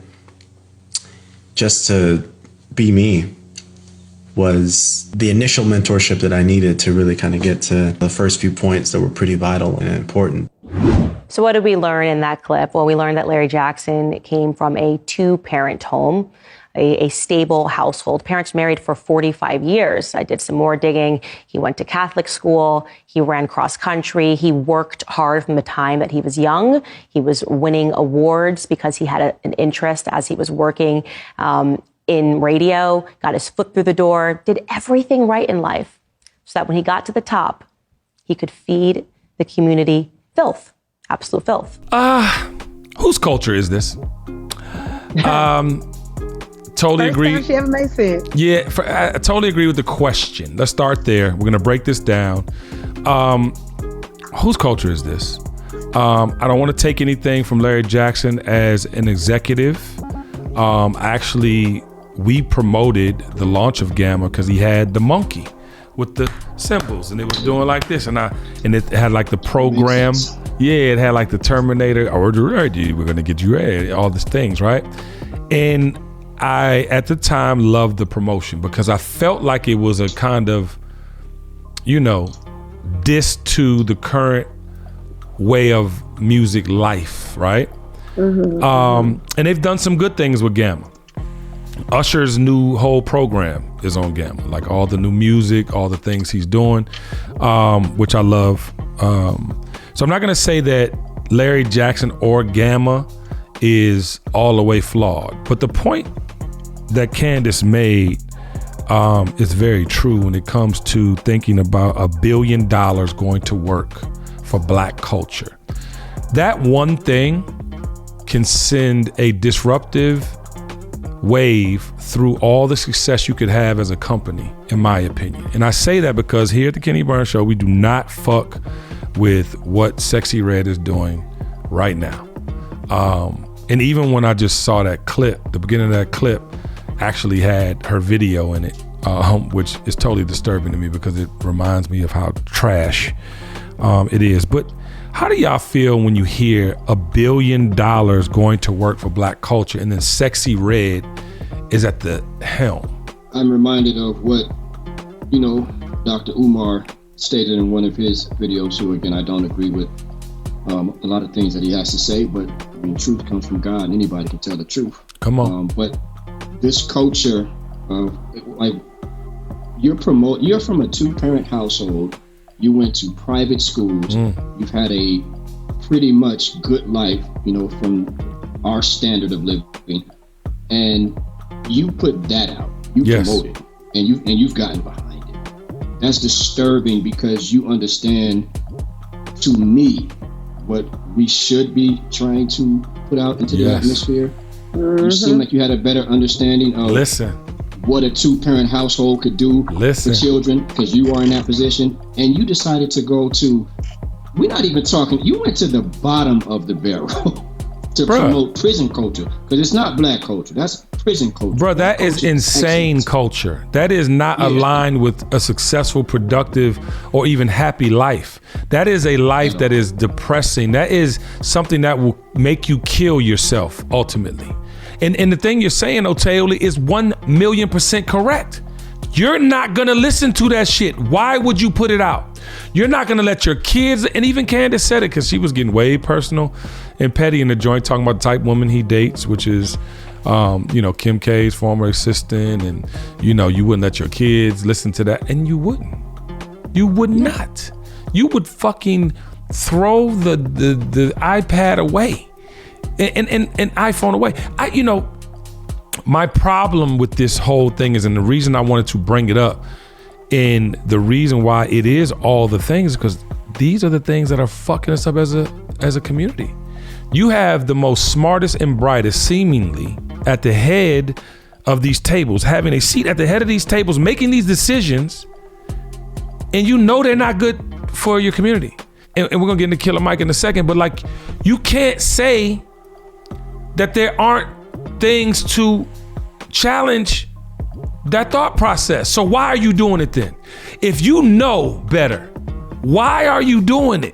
Speaker 15: Just to be me was the initial mentorship that I needed to really kind of get to the first few points that were pretty vital and important.
Speaker 13: So what did we learn in that clip? Well, we learned that Larry Jackson came from a two-parent home, a stable household. Parents married for 45 years. I did some more digging. He went to Catholic school. He ran cross country. He worked hard from the time that he was young. He was winning awards because he had an interest as he was working in radio, got his foot through the door, did everything right in life so that when he got to the top, he could feed the community filth, absolute filth.
Speaker 2: Whose culture is this? Totally agree.
Speaker 3: First time she ever made sense.
Speaker 2: Yeah, I totally agree with the question. Let's start there. We're going to break this down. Whose culture is this? I don't want to take anything from Larry Jackson as an executive. Actually, we promoted the launch of Gamma because he had the monkey with the symbols, and it was doing like this, and it had like the program. Yeah, it had like the Terminator, or we're going to get you ready, all these things, right? And I, at the time, loved the promotion because I felt like it was a kind of, diss to the current way of music life, right? Mm-hmm. And they've done some good things with Gamma. Usher's new whole program is on Gamma, like all the new music, all the things he's doing, which I love. So I'm not going to say that Larry Jackson or Gamma is all the way flawed, but the point that Candace made is very true when it comes to thinking about $1 billion going to work for Black culture. That one thing can send a disruptive wave through all the success you could have as a company, in my opinion. And I say that because here at the Kenny Burns Show, we do not fuck with what Sexy Red is doing right now. And even when I just saw that clip, the beginning of that clip actually had her video in it which is totally disturbing to me because it reminds me of how trash it is. But how do y'all feel when you hear $1 billion going to work for black culture and then Sexy Red is at the helm?
Speaker 4: I'm reminded of what, Dr. Umar stated in one of his videos, who again, I don't agree with a lot of things that he has to say, but truth comes from God and anybody can tell the truth.
Speaker 2: Come on.
Speaker 4: But this culture of you're from a 2-parent household. You went to private schools. You've had a pretty much good life, from our standard of living, and you put that out. You promote it, and you've gotten behind it. That's disturbing because you understand, to me, what we should be trying to put out into the atmosphere. You seem like you had a better understanding of what a 2-parent household could do for children, because you are in that position, and you decided to go to, we're not even talking, you went to the bottom of the barrel to promote prison culture, because it's not black culture, that's prison culture.
Speaker 2: Bro, that is insane culture. That is not aligned with a successful, productive, or even happy life. That is a life that is depressing. That is something that will make you kill yourself ultimately. And the thing you're saying, Teule, is 1,000,000% correct. You're not gonna listen to that shit. Why would you put it out? You're not gonna let your kids, and even Candace said it because she was getting way personal and petty in the joint, talking about the type woman he dates, which is, Kim K's former assistant, and you wouldn't let your kids listen to that, and you wouldn't. You would not. You would fucking throw the iPad away. And iPhone away. My problem with this whole thing is, and the reason I wanted to bring it up, and the reason why it is all the things, because these are the things that are fucking us up as a community. You have the most smartest and brightest, seemingly, at the head of these tables, having a seat at the head of these tables, making these decisions, and they're not good for your community. And we're gonna get into Killer Mike in a second, but you can't say that there aren't things to challenge that thought process. So why are you doing it then? If you know better, why are you doing it?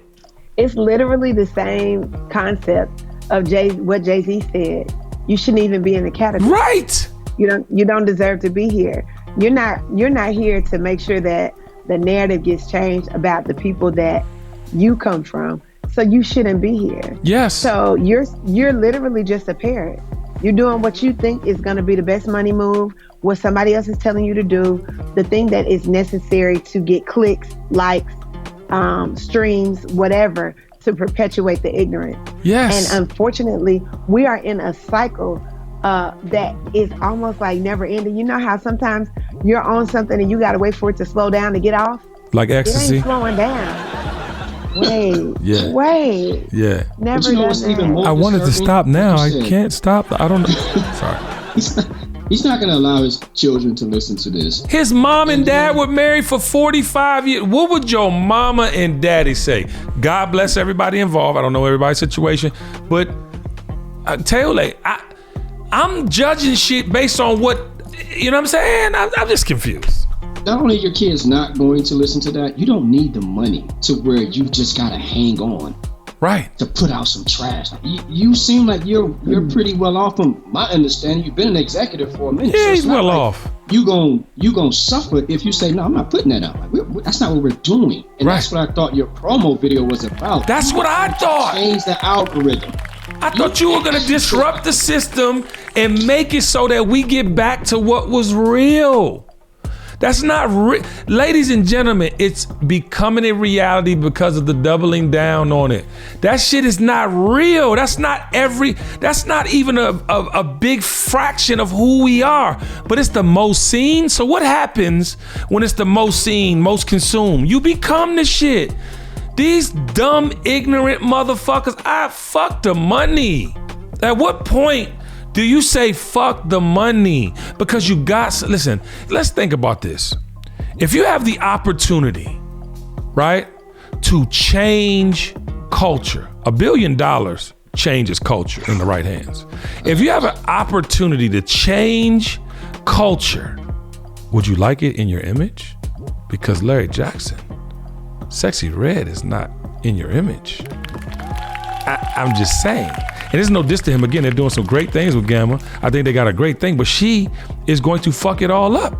Speaker 3: It's literally the same concept of what Jay-Z said. You shouldn't even be in the category.
Speaker 2: Right.
Speaker 3: You don't deserve to be here. You're not here to make sure that the narrative gets changed about the people that you come from. So you shouldn't be here.
Speaker 2: Yes.
Speaker 3: So you're literally just a parent. You're doing what you think is going to be the best money move, what somebody else is telling you to do, the thing that is necessary to get clicks, likes, streams, whatever, to perpetuate the ignorance.
Speaker 2: Yes.
Speaker 3: And unfortunately, we are in a cycle that is almost like never ending. You know how sometimes you're on something and you got to wait for it to slow down to get off?
Speaker 2: Like ecstasy?
Speaker 3: It ain't slowing down. Wait.
Speaker 2: Yeah.
Speaker 3: Never done that.
Speaker 2: I wanted to stop now. I can't stop. I don't know. Sorry.
Speaker 4: He's not going to allow his children to listen to this.
Speaker 2: His mom and dad were married for 45 years. What would your mama and daddy say? God bless everybody involved. I don't know everybody's situation, but Teule, I'm judging shit based on what, you know what I'm saying? I'm just confused.
Speaker 4: Not only are your kids not going to listen to that, you don't need the money to where you just got to hang on.
Speaker 2: Right.
Speaker 4: To put out some trash. You seem like you're pretty well off from my understanding. You've been an executive for a minute.
Speaker 2: Yeah, so he's well off.
Speaker 4: You gonna suffer if you say, no, I'm not putting that out. That's not what we're doing. And that's what I thought your promo video was about.
Speaker 2: That's what I thought.
Speaker 4: Change the algorithm.
Speaker 2: I thought you were going to disrupt the system and make it so that we get back to what was real. That's not real. Ladies and gentlemen, it's becoming a reality because of the doubling down on it. That shit is not real. That's not even a big fraction of who we are. But it's the most seen. So what happens when it's the most seen, most consumed? You become the shit. These dumb, ignorant motherfuckers, fuck the money. At what point do you say fuck the money? Because listen, let's think about this. If you have the opportunity, right, to change culture, $1 billion changes culture in the right hands. If you have an opportunity to change culture, would you like it in your image? Because Larry Jackson, Sexy Red is not in your image. I'm just saying. And there's no diss to him. Again, they're doing some great things with Gamma. I think they got a great thing, but she is going to fuck it all up.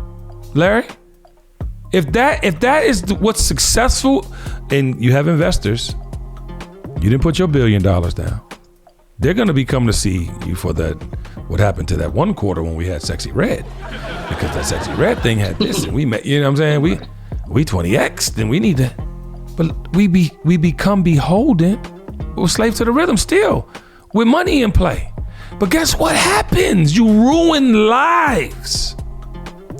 Speaker 2: Larry, if that is what's successful, and you have investors, you didn't put your $1 billion down. They're going to be coming to see you for that. What happened to that one quarter when we had Sexy Red? Because that Sexy Red thing had this, and we met. You know what I'm saying? We 20x. Then we need to. But we become beholden. We're slaves to the rhythm still, with money in play. But guess what happens? You ruin lives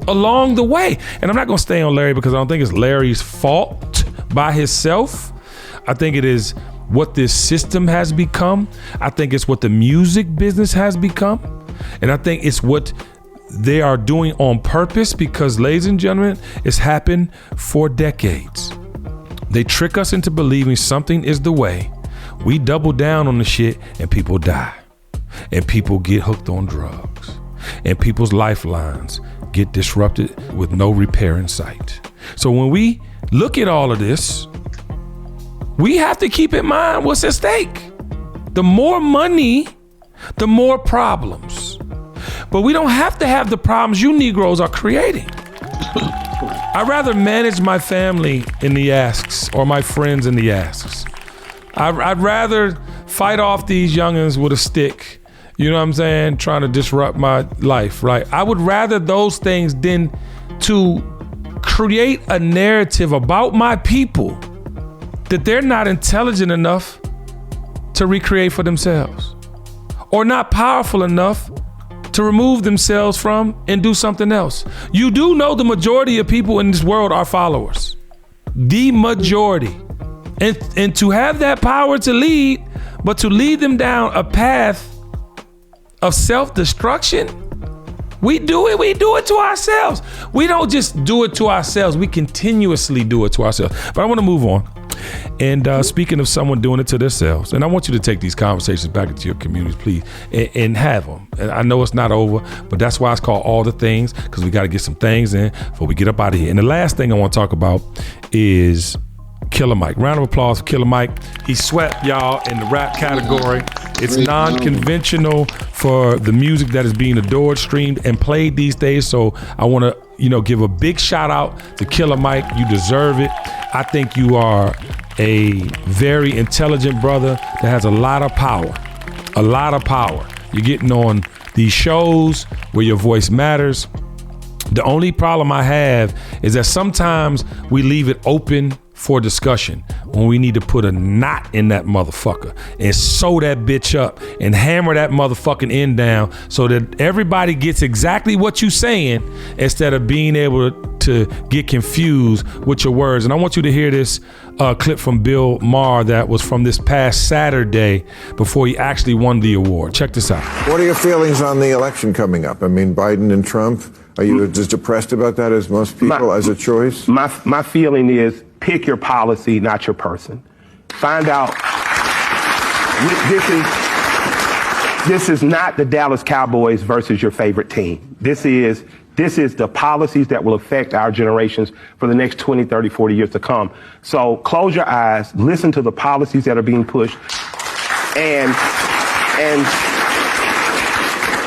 Speaker 2: along the way. And I'm not going to stay on Larry because I don't think it's Larry's fault by himself. I think it is what this system has become. I think it's what the music business has become. And I think it's what they are doing on purpose because, ladies and gentlemen, it's happened for decades. They trick us into believing something is the way. We double down on the shit and people die. And people get hooked on drugs. And people's lifelines get disrupted with no repair in sight. So when we look at all of this, we have to keep in mind what's at stake. The more money, the more problems. But we don't have to have the problems you Negroes are creating. I'd rather manage my family in the asks or my friends in the asks. I'd rather fight off these youngins with a stick, you know what I'm saying, trying to disrupt my life, right? I would rather those things than to create a narrative about my people that they're not intelligent enough to recreate for themselves or not powerful enough to remove themselves from and do something else. You do know the majority of people in this world are followers. The majority. And to have that power to lead, but to lead them down a path of self-destruction, we do it to ourselves. We don't just do it to ourselves, we continuously do it to ourselves. But I want to move on. And speaking of someone doing it to themselves, and I want you to take these conversations back into your communities, please, and have them. And I know it's not over, but that's why it's called All the Things, because we got to get some things in before we get up out of here. And the last thing I want to talk about is Killer Mike. Round of applause for Killer Mike. He swept y'all in the rap category. It's non-conventional for the music that is being adored, streamed, and played these days. So I want to, give a big shout out to Killer Mike. You deserve it. I think you are a very intelligent brother that has a lot of power. A lot of power. You're getting on these shows where your voice matters. The only problem I have is that sometimes we leave it open for discussion when we need to put a knot in that motherfucker and sew that bitch up and hammer that motherfucking end down so that everybody gets exactly what you're saying instead of being able to get confused with your words. And I want you to hear this clip from Bill Maher that was from this past Saturday before he actually won the award. Check this out.
Speaker 16: What are your feelings on the election coming up? I mean, Biden and Trump, are you as depressed about that as most people as a choice?
Speaker 17: My feeling is pick your policy, not your person. Find out. This is not the Dallas Cowboys versus your favorite team. This is the policies that will affect our generations for the next 20, 30, 40 years to come. So close your eyes, listen to the policies that are being pushed, and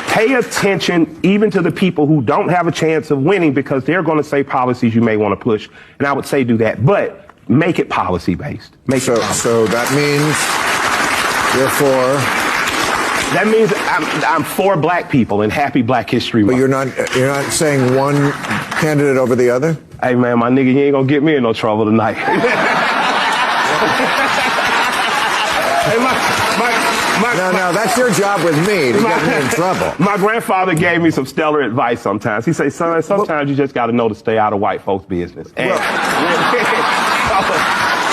Speaker 17: pay attention even to the people who don't have a chance of winning because they're going to say policies you may want to push. And I would say do that, but make it policy based.
Speaker 16: So that means you're for.
Speaker 17: That means I'm for black people and happy Black History Month.
Speaker 16: But you're not saying one candidate over the other?
Speaker 17: Hey man, my nigga, you ain't gonna get me in no trouble tonight.
Speaker 16: No, that's your job with me, to get me in trouble.
Speaker 17: My grandfather gave me some stellar advice sometimes. He said, son, sometimes you just got to know to stay out of white folks' business. And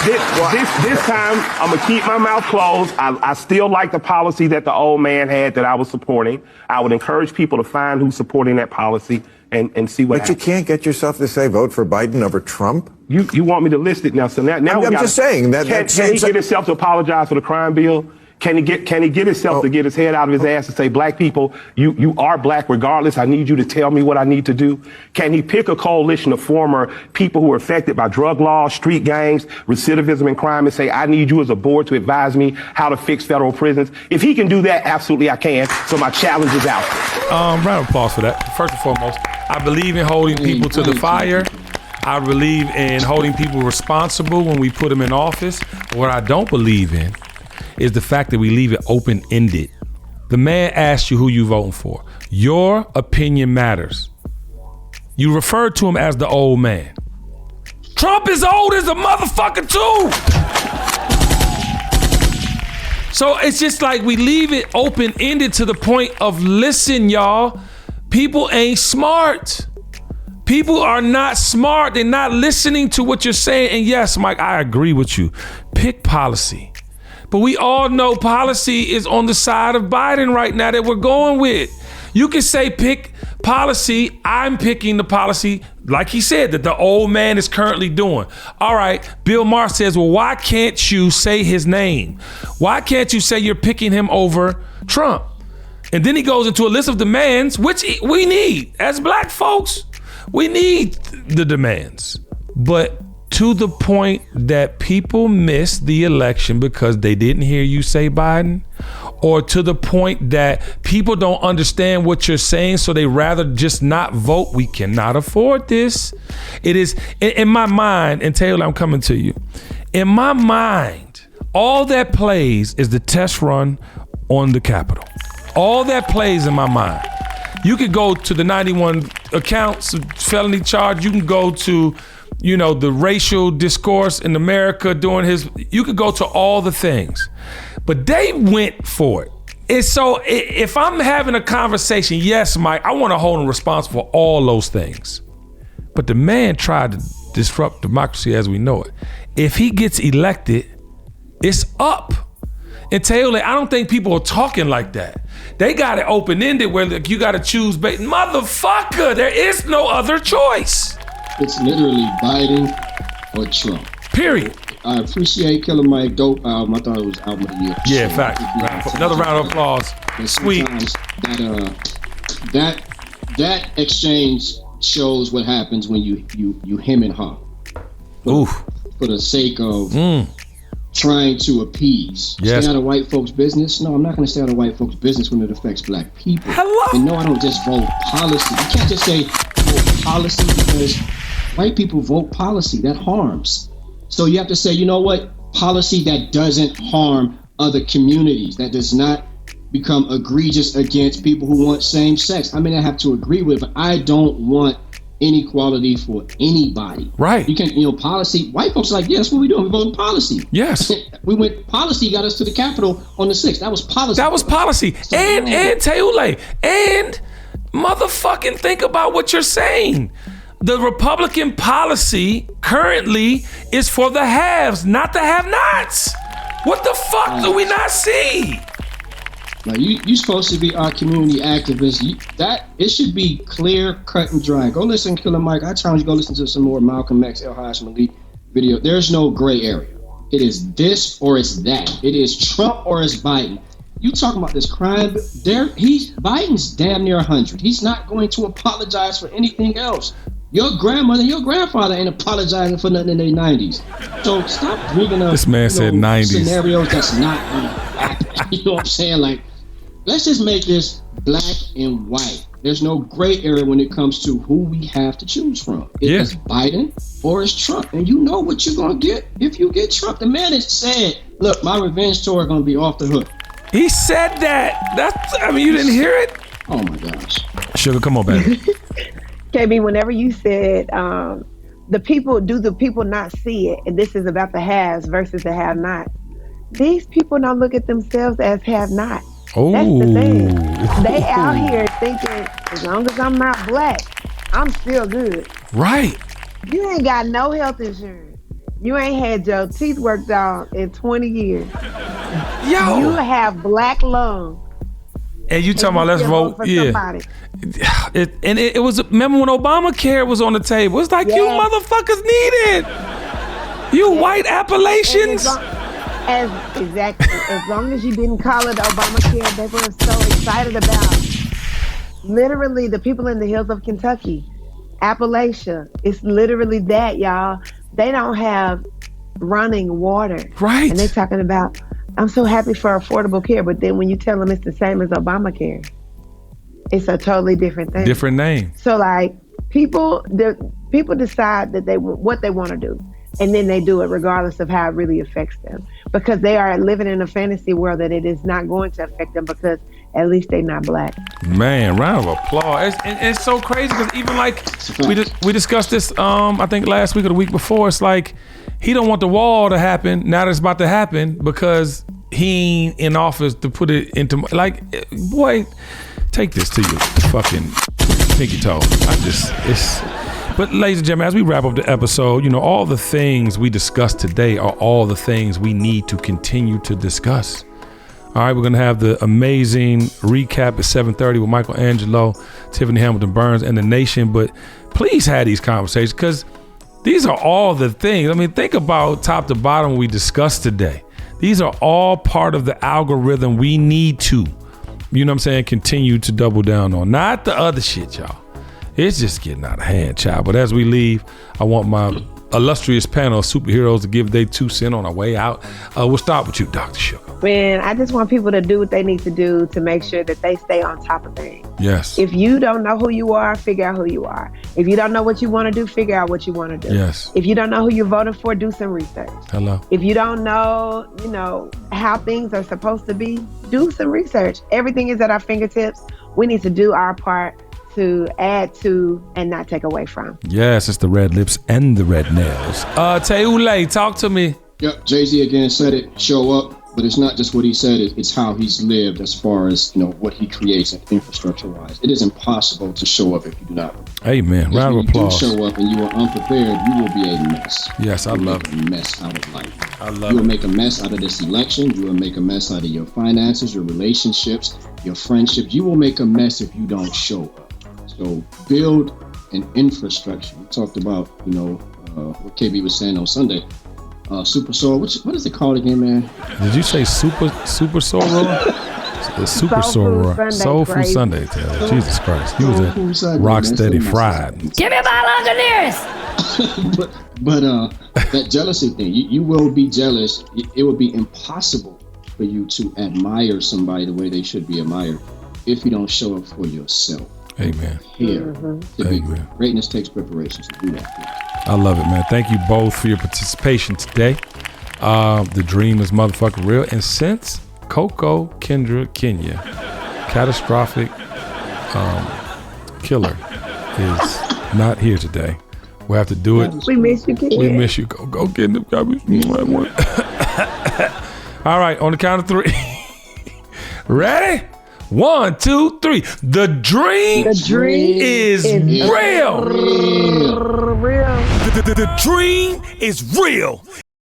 Speaker 17: this time, I'm going to keep my mouth closed. I still like the policy that the old man had that I was supporting. I would encourage people to find who's supporting that policy and see what happens.
Speaker 16: But you can't get yourself to say vote for Biden over Trump?
Speaker 17: You want me to list it now? So now
Speaker 16: I'm just saying that.
Speaker 17: Can he get himself to apologize for the crime bill? Can he get himself to get his head out of his ass and say, black people, you are black regardless. I need you to tell me what I need to do. Can he pick a coalition of former people who are affected by drug laws, street gangs, recidivism and crime and say, I need you as a board to advise me how to fix federal prisons? If he can do that, absolutely I can. So my challenge is out.
Speaker 2: Round of applause for that. First and foremost, I believe in holding people to the fire. I believe in holding people responsible when we put them in office. What I don't believe in is the fact that we leave it open-ended. The man asked you who you voting for. Your opinion matters. You referred to him as the old man. Trump is old as a motherfucker too. So it's just like we leave it open-ended to the point of, listen, y'all, people ain't smart. People are not smart. They're not listening to what you're saying. And yes, Mike, I agree with you. Pick policy. But we all know policy is on the side of Biden right now that we're going with. You can say pick policy. I'm picking the policy, like he said, that the old man is currently doing. All right, Bill Maher says, well, why can't you say his name? Why can't you say you're picking him over Trump? And then he goes into a list of demands, which we need. As black folks, we need the demands. But to the point that people miss the election because they didn't hear you say Biden, or to the point that people don't understand what you're saying, so they rather just not vote. We cannot afford this. It is, in my mind, and Taylor, I'm coming to you. In my mind, all that plays is the test run on the Capitol. All that plays in my mind. You could go to the 91 accounts of felony charge. You can go to, the racial discourse in America during you could go to all the things, but they went for it. And so if I'm having a conversation, yes, Mike, I want to hold him responsible for all those things. But the man tried to disrupt democracy as we know it. If he gets elected, it's up. And Taylor, I don't think people are talking like that. They got it open-ended where you got to choose. Motherfucker, there is no other choice.
Speaker 4: It's literally Biden or Trump.
Speaker 2: Period.
Speaker 4: I appreciate Killer Mike. Dope album. I thought it was album of the year.
Speaker 2: Yeah, fact. Another round of applause. Sweet.
Speaker 4: That exchange shows what happens when you hem and haw. For the sake of trying to appease.
Speaker 2: Yes.
Speaker 4: Stay out of white folks' business? No, I'm not going to stay out of white folks' business when it affects black people.
Speaker 2: Hello?
Speaker 4: And no, I don't just vote policy. You can't just say vote policy because white people vote policy. That harms. So you have to say, you know what? Policy that doesn't harm other communities, that does not become egregious against people who want same sex. I mean, I have to agree with it, but I don't want inequality for anybody.
Speaker 2: Right.
Speaker 4: You can, policy, white folks are like, yeah, that's what we're doing. We're voting policy.
Speaker 2: Yes.
Speaker 4: Policy got us to the Capitol on the 6th. That was policy.
Speaker 2: That was policy. So, and Teule, and motherfucking think about what you're saying. The Republican policy currently is for the haves, not the have-nots. What the fuck do we not see?
Speaker 4: Now, you're supposed to be our community activist. It should be clear, cut, and dry. Go listen, Killer Mike. I challenge you to go listen to some more Malcolm X, El Haj Malik video. There's no gray area. It is this or it's that. It is Trump or it's Biden. You talking about this crime? Biden's damn near 100. He's not going to apologize for anything else. Your grandmother, your grandfather ain't apologizing for nothing in their 90s. So stop bringing up
Speaker 2: this man said 90s
Speaker 4: scenarios that's not going to happen. You know what I'm saying? Like, let's just make this black and white. There's no gray area when it comes to who we have to choose from. It's Biden or it's Trump. And you know what you're going to get if you get Trump. The man has said, look, my revenge tour is going to be off the hook.
Speaker 2: He said that. You didn't hear it?
Speaker 4: Oh, my gosh.
Speaker 2: Sugar, come on, baby.
Speaker 3: KB, whenever you said the people not see it, and this is about the haves versus the have-not, these people don't look at themselves as have-not.
Speaker 2: Oh.
Speaker 3: That's the thing. They out here thinking, as long as I'm not black, I'm still good.
Speaker 2: Right.
Speaker 3: You ain't got no health insurance. You ain't had your teeth worked out in 20 years.
Speaker 2: Yo.
Speaker 3: You have black lungs.
Speaker 2: And you talking about let's vote? Yeah. It was, remember when Obamacare was on the table? It's like, you motherfuckers need it. You white Appalachians.
Speaker 3: Exactly. As long as you didn't call it Obamacare, they were so excited about. Literally, the people in the hills of Kentucky, Appalachia, it's literally that, y'all. They don't have running water.
Speaker 2: Right.
Speaker 3: And they're talking about, I'm so happy for affordable care, but then when you tell them it's the same as Obamacare, it's a totally different thing.
Speaker 2: Different name.
Speaker 3: So like people decide that what they want to do, and then they do it regardless of how it really affects them, because they are living in a fantasy world that it is not going to affect them because at least they're not black.
Speaker 2: Man, round of applause. It's so crazy because even like we discussed this I think last week or the week before. It's like he don't want the wall to happen now that it's about to happen because he ain't in office to put it into, like, boy, take this to your fucking pinky toe. But ladies and gentlemen, as we wrap up the episode, you know, all the things we discussed today are all the things we need to continue to discuss. All right, we're going to have the amazing recap at 7:30 with Michael Angelo, Tiffany Hamilton Burns, and the Nation. But please have these conversations because these are all the things. I mean, think about top to bottom what we discussed today. These are all part of the algorithm we need to, you know what I'm saying, continue to double down on. Not the other shit, y'all. It's just getting out of hand, child. But as we leave, I want my illustrious panel of superheroes to give their 2 cents on our way out. We'll start with you, Dr. Sugar.
Speaker 3: Man, I just want people to do what they need to do to make sure that they stay on top of things.
Speaker 2: Yes.
Speaker 3: If you don't know who you are, figure out who you are. If you don't know what you want to do, figure out what you want to do.
Speaker 2: Yes.
Speaker 3: If you don't know who you're voting for, do some research.
Speaker 2: Hello.
Speaker 3: If you don't know, how things are supposed to be, do some research. Everything is at our fingertips. We need to do our part to add to and not take away from.
Speaker 2: Yes, it's the red lips and the red nails. Teule, talk to me.
Speaker 4: Yep, Jay-Z again said it, show up, but it's not just what he said, it's how he's lived as far as, what he creates infrastructure-wise. It is impossible to show up if you do not.
Speaker 2: Amen. Round of applause.
Speaker 4: If you do show up and you are unprepared, you will be a mess.
Speaker 2: Yes, I love it.
Speaker 4: You will make a mess out of life.
Speaker 2: I love it.
Speaker 4: You will make a mess out of this election. You will make a mess out of your finances, your relationships, your friendships. You will make a mess if you don't show up. So build an infrastructure. We talked about, what KB was saying on Sunday. Super Soul. What is it called again, man?
Speaker 2: Did you say Super Soul? Super Soul. Soul Food Sunday. Jesus Christ. He was at Rocksteady Fried.
Speaker 12: Give me my Longoneers!
Speaker 4: but that jealousy thing, you will be jealous. It will be impossible for you to admire somebody the way they should be admired if you don't show up for yourself.
Speaker 2: Amen.
Speaker 4: Here to be great. Greatness takes preparation, so do that.
Speaker 2: I love it, man. Thank you both for your participation today. The dream is motherfucking real. And since Coco, Kendra, Kenya, catastrophic killer is not here today, we'll have to do it.
Speaker 3: We miss you, Kenya.
Speaker 2: We miss you. Go get them. All right, on the count of 3. Ready? 1, 2, 3. The dream is real.
Speaker 3: Real.
Speaker 1: The dream is real.